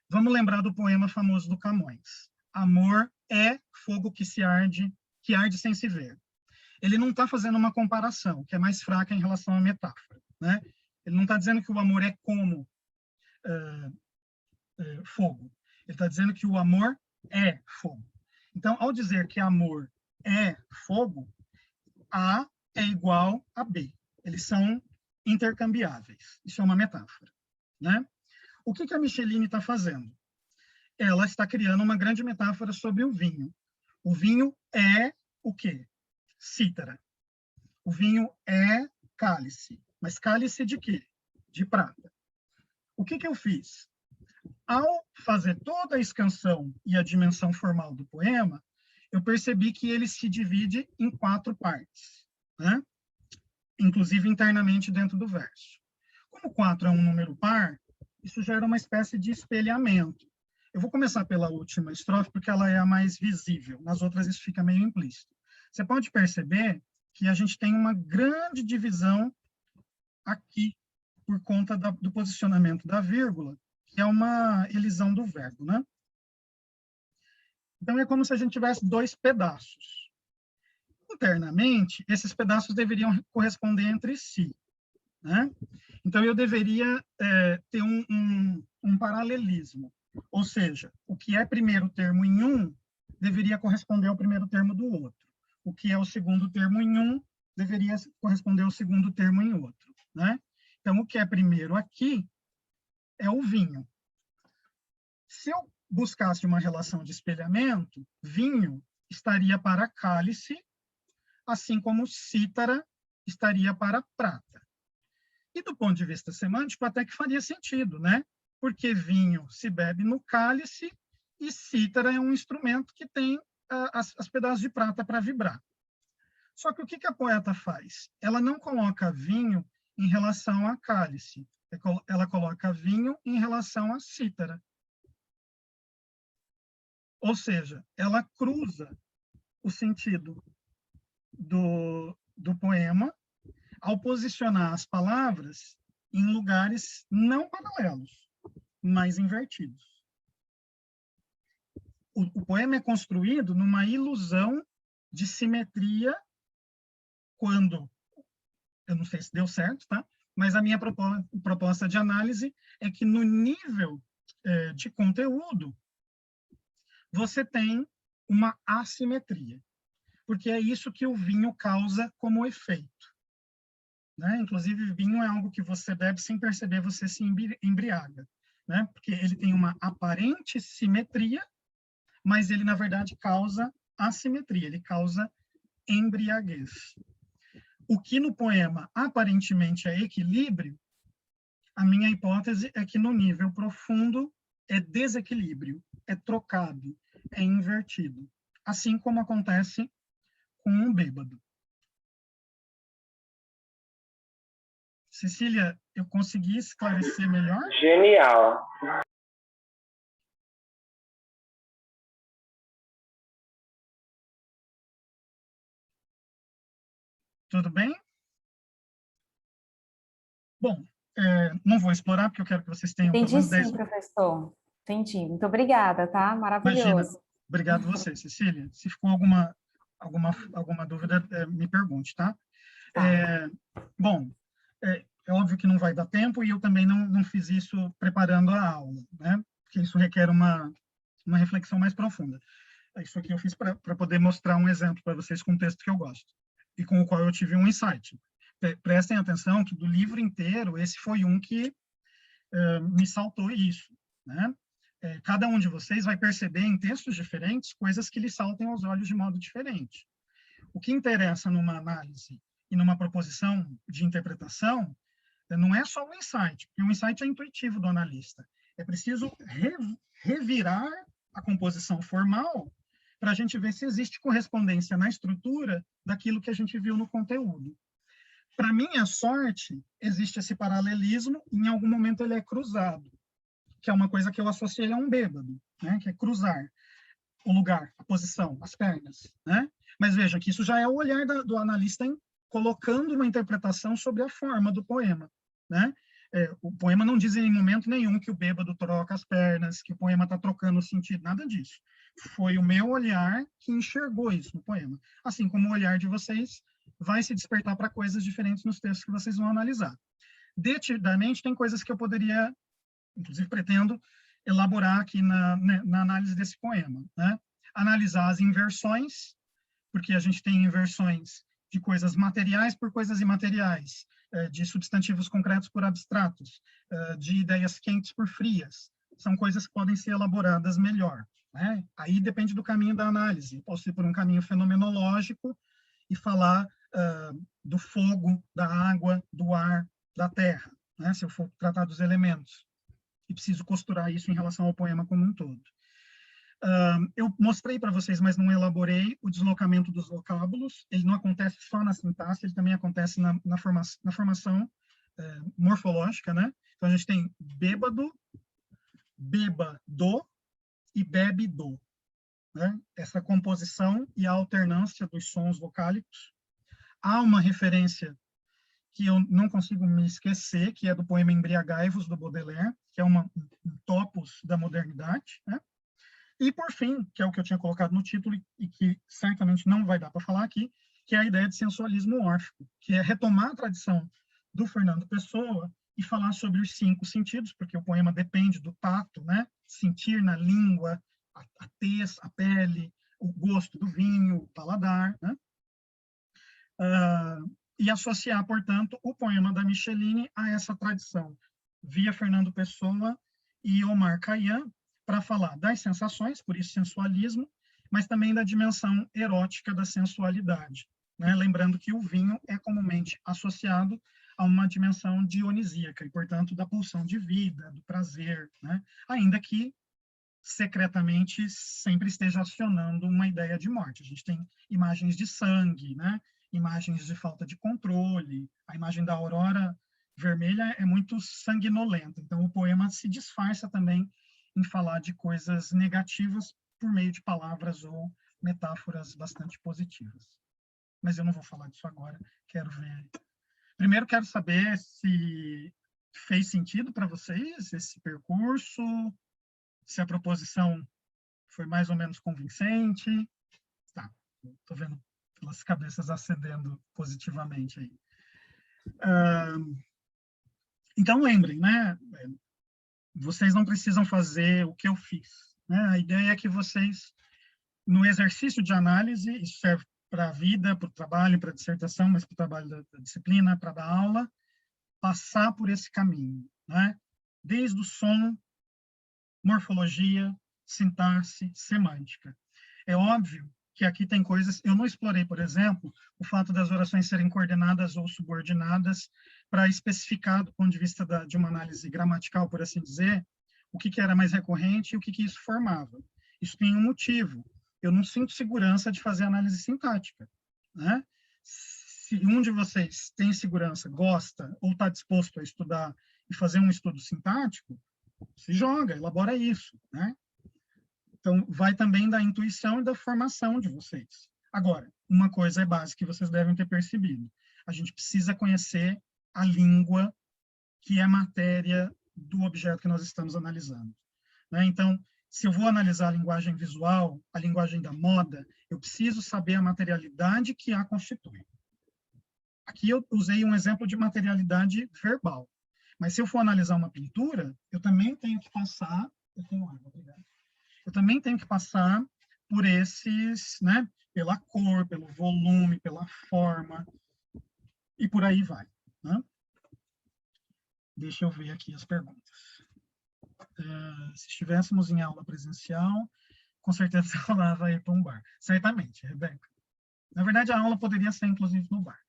Vamos lembrar do poema famoso do Camões. Amor é fogo que arde sem se ver. Ele não está fazendo uma comparação, que é mais fraca em relação à metáfora. Né? Ele não está dizendo que o amor é como fogo. Ele está dizendo que o amor é fogo. Então, ao dizer que amor é fogo, A é igual a B. Eles são intercambiáveis. Isso é uma metáfora, né? O que a Micheline está fazendo? Ela está criando uma grande metáfora sobre o vinho. O vinho é o quê? Cítara. O vinho é cálice. Mas cálice de quê? De prata. O que eu fiz? Ao fazer toda a escansão e a dimensão formal do poema, eu percebi que ele se divide em 4 partes, né? Inclusive internamente dentro do verso. Como 4 é um número par, isso gera uma espécie de espelhamento. Eu vou começar pela última estrofe, porque ela é a mais visível. Nas outras, isso fica meio implícito. Você pode perceber que a gente tem uma grande divisão aqui, por conta do posicionamento da vírgula, que é uma elisão do verbo, né? Então, é como se a gente tivesse 2 pedaços. Internamente, esses pedaços deveriam corresponder entre si, né? Então, eu deveria ter um paralelismo. Ou seja, o que é primeiro termo em um deveria corresponder ao primeiro termo do outro. O que é o segundo termo em um deveria corresponder ao segundo termo em outro, né? Então, o que é primeiro aqui é o vinho. Se eu buscasse uma relação de espelhamento, vinho estaria para cálice, assim como cítara estaria para prata. E do ponto de vista semântico, até que faria sentido, né? Porque vinho se bebe no cálice e cítara é um instrumento que tem as pedaços de prata para vibrar. Só que o que a poeta faz? Ela não coloca vinho em relação a cálice, ela coloca vinho em relação a cítara. Ou seja, ela cruza o sentido do poema ao posicionar as palavras em lugares não paralelos, mas invertidos. O poema é construído numa ilusão de simetria quando, eu não sei se deu certo, tá? Mas a minha proposta de análise é que no nível de conteúdo, você tem uma assimetria, porque é isso que o vinho causa como efeito, né? Inclusive, vinho é algo que você bebe sem perceber, você se embriaga, né? Porque ele tem uma aparente simetria, mas ele, na verdade, causa assimetria, ele causa embriaguez. O que no poema aparentemente é equilíbrio, a minha hipótese é que no nível profundo é desequilíbrio, é trocado, é invertido, assim como acontece com um bêbado. Cecília, eu consegui esclarecer melhor? Genial. Tudo bem? Bom, não vou explorar, porque eu quero que vocês tenham pelo Entendi menos 10 sim, professor. Entendi. Muito obrigada, tá? Imagina. Maravilhoso. Obrigado você, Cecília. Se ficou alguma dúvida, me pergunte, tá? Tá. Bom, é óbvio que não vai dar tempo e eu também não fiz isso preparando a aula, né? Porque isso requer uma reflexão mais profunda. Isso aqui eu fiz para poder mostrar um exemplo para vocês com um texto que eu gosto e com o qual eu tive um insight. Prestem atenção que do livro inteiro, esse foi um que me saltou isso, né? Cada um de vocês vai perceber em textos diferentes coisas que lhe saltem aos olhos de modo diferente. O que interessa numa análise e numa proposição de interpretação não é só o insight, porque o insight é intuitivo do analista. É preciso revirar a composição formal para a gente ver se existe correspondência na estrutura daquilo que a gente viu no conteúdo. Para minha sorte, existe esse paralelismo, e em algum momento ele é cruzado, que é uma coisa que eu associei a um bêbado, né? Que é cruzar o lugar, a posição, as pernas, né? Mas veja que isso já é o olhar do analista colocando uma interpretação sobre a forma do poema, né? O poema não diz em momento nenhum que o bêbado troca as pernas, que o poema está trocando o sentido, nada disso. Foi o meu olhar que enxergou isso no poema. Assim como o olhar de vocês vai se despertar para coisas diferentes nos textos que vocês vão analisar. Detidamente, tem coisas que eu poderia, inclusive pretendo, elaborar aqui na análise desse poema, né? Analisar as inversões, porque a gente tem inversões de coisas materiais por coisas imateriais, de substantivos concretos por abstratos, de ideias quentes por frias. São coisas que podem ser elaboradas melhor, né? Aí depende do caminho da análise. Posso ir por um caminho fenomenológico e falar do fogo, da água, do ar, da terra, né? Se eu for tratar dos elementos. E preciso costurar isso em relação ao poema como um todo. Eu mostrei para vocês, mas não elaborei, o deslocamento dos vocábulos. Ele não acontece só na sintaxe, ele também acontece na formação morfológica, né? Então, a gente tem bêbado, bêbado e bebe-do, né? Essa composição e a alternância dos sons vocálicos. Há uma referência que eu não consigo me esquecer, que é do poema Embriagai-vos, do Baudelaire, que é um topos da modernidade, né? E, por fim, que é o que eu tinha colocado no título e que certamente não vai dar para falar aqui, que é a ideia de sensualismo órfico, que é retomar a tradição do Fernando Pessoa e falar sobre os 5 sentidos, porque o poema depende do tato, né? Sentir na língua, a tez, a pele, o gosto do vinho, o paladar, né? E associar, portanto, o poema da Micheline a essa tradição, via Fernando Pessoa e Omar Khayyam, para falar das sensações, por isso sensualismo, mas também da dimensão erótica da sensualidade, né? Lembrando que o vinho é comumente associado a uma dimensão dionisíaca, e, portanto, da pulsão de vida, do prazer, né? Ainda que secretamente sempre esteja acionando uma ideia de morte. A gente tem imagens de sangue, né? Imagens de falta de controle, a imagem da aurora vermelha é muito sanguinolenta, então o poema se disfarça também em falar de coisas negativas por meio de palavras ou metáforas bastante positivas. Mas eu não vou falar disso agora, quero ver. Primeiro quero saber se fez sentido para vocês esse percurso, se a proposição foi mais ou menos convincente. Tá, estou vendo pelas cabeças acendendo positivamente aí. Então, lembrem, né? Vocês não precisam fazer o que eu fiz, né? A ideia é que vocês, no exercício de análise, isso serve para a vida, para o trabalho, para a dissertação, mas para o trabalho da disciplina, para dar aula, passar por esse caminho, né? Desde o som, morfologia, sintaxe, semântica. É óbvio que aqui tem coisas... Eu não explorei, por exemplo, o fato das orações serem coordenadas ou subordinadas para especificar, do ponto de vista de uma análise gramatical, por assim dizer, o que era mais recorrente e o que isso formava. Isso tem um motivo. Eu não sinto segurança de fazer análise sintática, né? Se um de vocês tem segurança, gosta ou está disposto a estudar e fazer um estudo sintático, se joga, elabora isso, né? Então, vai também da intuição e da formação de vocês. Agora, uma coisa é básica que vocês devem ter percebido. A gente precisa conhecer a língua que é matéria do objeto que nós estamos analisando, né? Então, se eu vou analisar a linguagem visual, a linguagem da moda, eu preciso saber a materialidade que a constitui. Aqui eu usei um exemplo de materialidade verbal. Mas se eu for analisar uma pintura, eu também tenho que passar... Eu tenho água, obrigado. Eu também tenho que passar por esses, né? Pela cor, pelo volume, pela forma, e por aí vai, né? Deixa eu ver aqui as perguntas. Se estivéssemos em aula presencial, com certeza você falava ir para um bar. Certamente, Rebeca. Na verdade, a aula poderia ser, inclusive, no bar.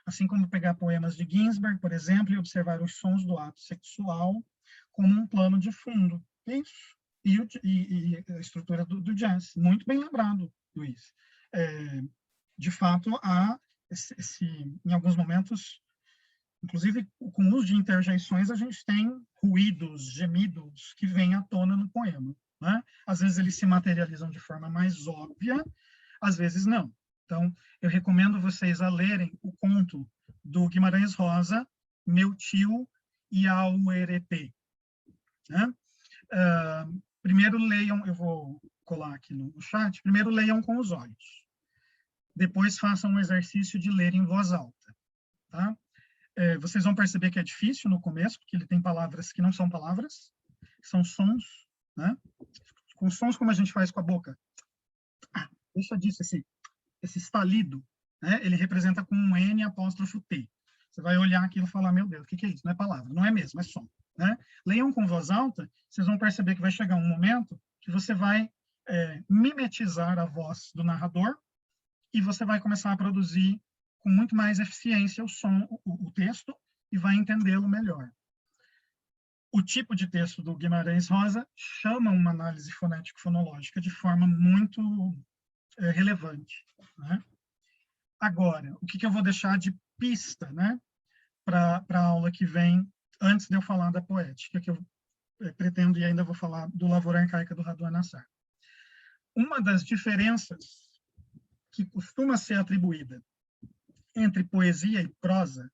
Assim como pegar poemas de Ginsberg, por exemplo, e observar os sons do ato sexual como um plano de fundo. Isso. E a estrutura do jazz. Muito bem lembrado, Luiz. De fato, há em alguns momentos, inclusive com o uso de interjeições, a gente tem ruídos, gemidos que vêm à tona no poema, né? Às vezes eles se materializam de forma mais óbvia, às vezes não. Então, eu recomendo vocês a lerem o conto do Guimarães Rosa, Meu Tio e a Ueretê, né? Primeiro leiam, eu vou colar aqui no chat, primeiro leiam com os olhos. Depois façam um exercício de ler em voz alta, tá? Vocês vão perceber que é difícil no começo, porque ele tem palavras que não são palavras, são sons, né? Com sons como a gente faz com a boca. deixa disso, esse estalido, né? Ele representa com um N apóstrofo T. Você vai olhar aquilo e falar, meu Deus, o que é isso? Não é palavra, não é mesmo, é som. Né? Leiam com voz alta, vocês vão perceber que vai chegar um momento que você vai mimetizar a voz do narrador e você vai começar a produzir com muito mais eficiência o som, o texto, e vai entendê-lo melhor. O tipo de texto do Guimarães Rosa chama uma análise fonético-fonológica de forma muito relevante. Né? Agora, o que eu vou deixar de pista, né, para a aula que vem, antes de eu falar da poética, que eu pretendo e ainda vou falar do Lavoura Arcaica do Radu Anassar. Uma das diferenças que costuma ser atribuída entre poesia e prosa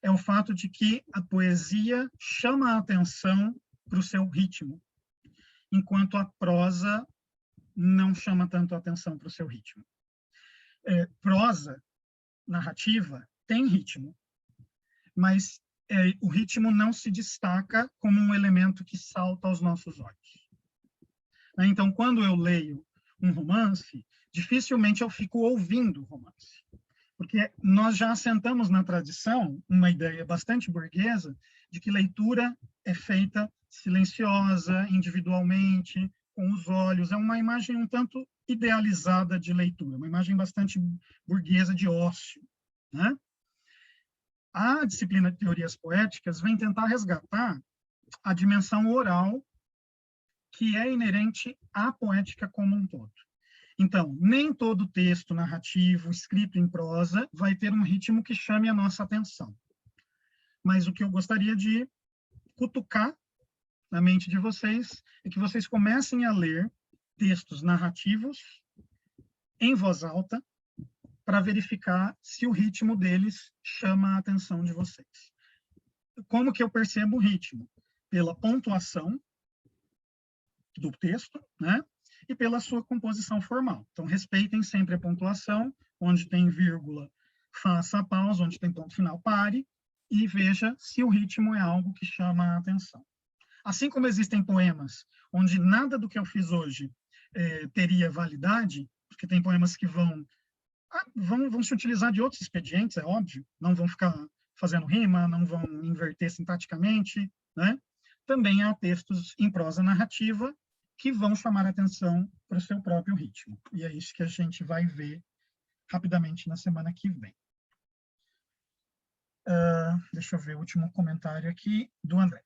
é o fato de que a poesia chama a atenção para o seu ritmo, enquanto a prosa não chama tanto a atenção para o seu ritmo. Prosa, narrativa, tem ritmo, mas o ritmo não se destaca como um elemento que salta aos nossos olhos. Então, quando eu leio um romance, dificilmente eu fico ouvindo o romance, porque nós já assentamos na tradição uma ideia bastante burguesa de que leitura é feita silenciosa, individualmente, com os olhos. É uma imagem um tanto idealizada de leitura, uma imagem bastante burguesa de ócio, né? A disciplina de teorias poéticas vem tentar resgatar a dimensão oral que é inerente à poética como um todo. Então, nem todo texto narrativo escrito em prosa vai ter um ritmo que chame a nossa atenção. Mas o que eu gostaria de cutucar na mente de vocês é que vocês comecem a ler textos narrativos em voz alta para verificar se o ritmo deles chama a atenção de vocês. Como que eu percebo o ritmo? Pela pontuação do texto, né? E pela sua composição formal. Então, respeitem sempre a pontuação, onde tem vírgula, faça a pausa, onde tem ponto final, pare, e veja se o ritmo é algo que chama a atenção. Assim como existem poemas onde nada do que eu fiz hoje teria validade, porque tem poemas que vão se utilizar de outros expedientes, é óbvio, não vão ficar fazendo rima, não vão inverter sintaticamente, né? Também há textos em prosa narrativa que vão chamar a atenção para o seu próprio ritmo. E é isso que a gente vai ver rapidamente na semana que vem. Deixa eu ver o último comentário aqui do André.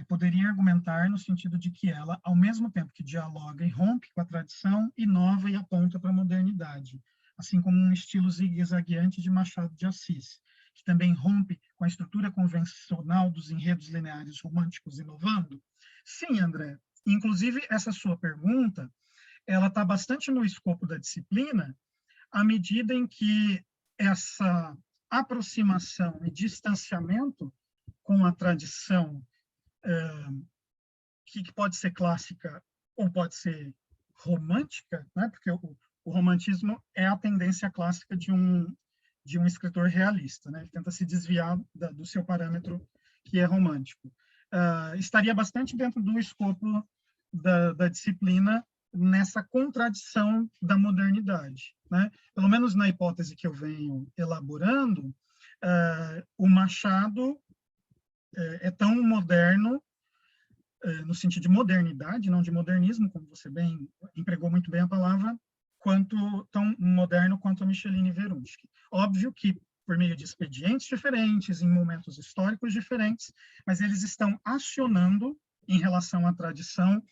Poderia argumentar no sentido de que ela, ao mesmo tempo que dialoga e rompe com a tradição, inova e aponta para a modernidade, assim como um estilo zigue-zagueante de Machado de Assis, que também rompe com a estrutura convencional dos enredos lineares românticos inovando? Sim, André. Inclusive, essa sua pergunta, ela está bastante no escopo da disciplina, à medida em que essa aproximação e distanciamento com a tradição, que pode ser clássica ou pode ser romântica, né? Porque o romantismo é a tendência clássica de um escritor realista, né? Ele tenta se desviar do seu parâmetro que é romântico. Estaria bastante dentro do escopo da disciplina nessa contradição da modernidade, né? Pelo menos na hipótese que eu venho elaborando, o Machado é tão moderno, no sentido de modernidade, não de modernismo, como você bem empregou muito bem a palavra, tão moderno quanto a Micheline Verunski. Óbvio que por meio de expedientes diferentes, em momentos históricos diferentes, mas eles estão acionando, em relação à tradição,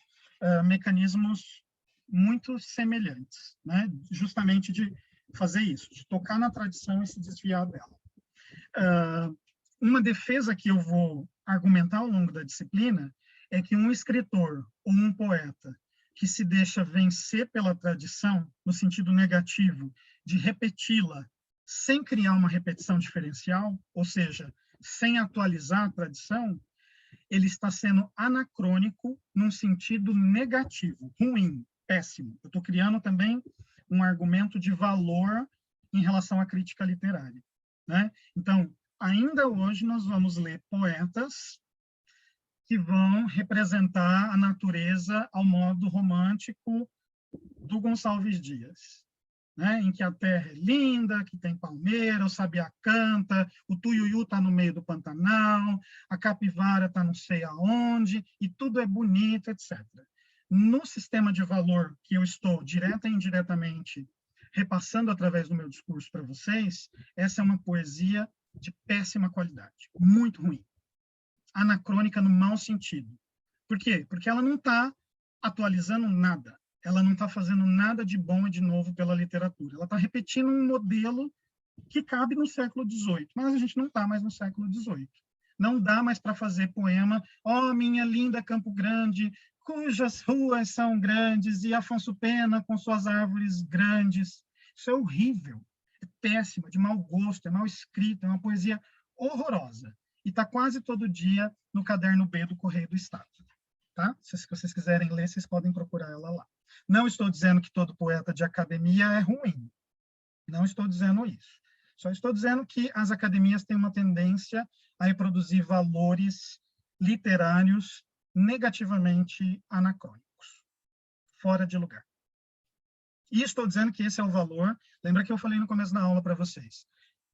mecanismos muito semelhantes, né? Justamente de fazer isso, de tocar na tradição e se desviar dela. Uma defesa que eu vou argumentar ao longo da disciplina é que um escritor ou um poeta que se deixa vencer pela tradição, no sentido negativo, de repeti-la sem criar uma repetição diferencial, ou seja, sem atualizar a tradição, ele está sendo anacrônico num sentido negativo, ruim, péssimo. Eu estou criando também um argumento de valor em relação à crítica literária, né? Então, ainda hoje nós vamos ler poetas que vão representar a natureza ao modo romântico do Gonçalves Dias. né, em que a terra é linda, que tem palmeira, o sabiá canta, o tuiuiu está no meio do Pantanal, a capivara está não sei aonde, e tudo é bonito, etc. No sistema de valor que eu estou, direta e indiretamente, repassando através do meu discurso para vocês, essa é uma poesia de péssima qualidade, muito ruim. Anacrônica no mau sentido. Por quê? Porque ela não está atualizando nada. Ela não está fazendo nada de bom e de novo pela literatura. Ela está repetindo um modelo que cabe no século XVIII, mas a gente não está mais no século XVIII. Não dá mais para fazer poema, ó, minha linda Campo Grande, cujas ruas são grandes, e Afonso Pena com suas árvores grandes. Isso é horrível, é péssimo, é de mau gosto, é mal escrito, é uma poesia horrorosa. E está quase todo dia no caderno B do Correio do Estado. Tá? Se vocês quiserem ler, vocês podem procurar ela lá. Não estou dizendo que todo poeta de academia é ruim. Não estou dizendo isso. Só estou dizendo que as academias têm uma tendência a reproduzir valores literários negativamente anacrônicos, fora de lugar. E estou dizendo que esse é o valor. Lembra que eu falei no começo da aula para vocês?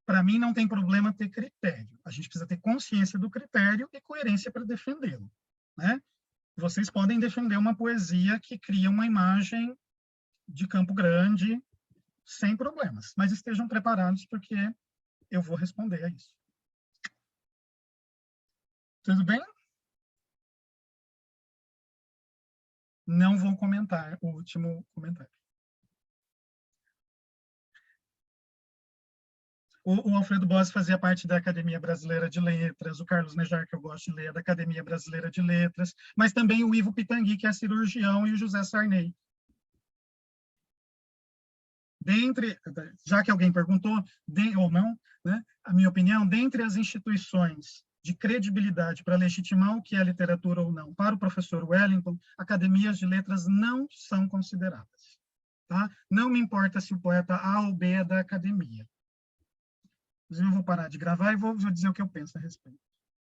Para mim, não tem problema ter critério. A gente precisa ter consciência do critério e coerência para defendê-lo, né? Vocês podem defender uma poesia que cria uma imagem de Campo Grande sem problemas, mas estejam preparados porque eu vou responder a isso. Tudo bem? Não vou comentar o último comentário. O Alfredo Bossi fazia parte da Academia Brasileira de Letras, o Carlos Nejar, que eu gosto de ler, da Academia Brasileira de Letras, mas também o Ivo Pitangui, que é cirurgião, e o José Sarney. Dentre, já que alguém perguntou, ou não, né, a minha opinião, dentre as instituições de credibilidade para legitimar o que é literatura ou não para o professor Wellington, academias de letras não são consideradas. Tá? Não me importa se o poeta A ou B é da academia. Inclusive, eu vou parar de gravar e vou dizer o que eu penso a respeito.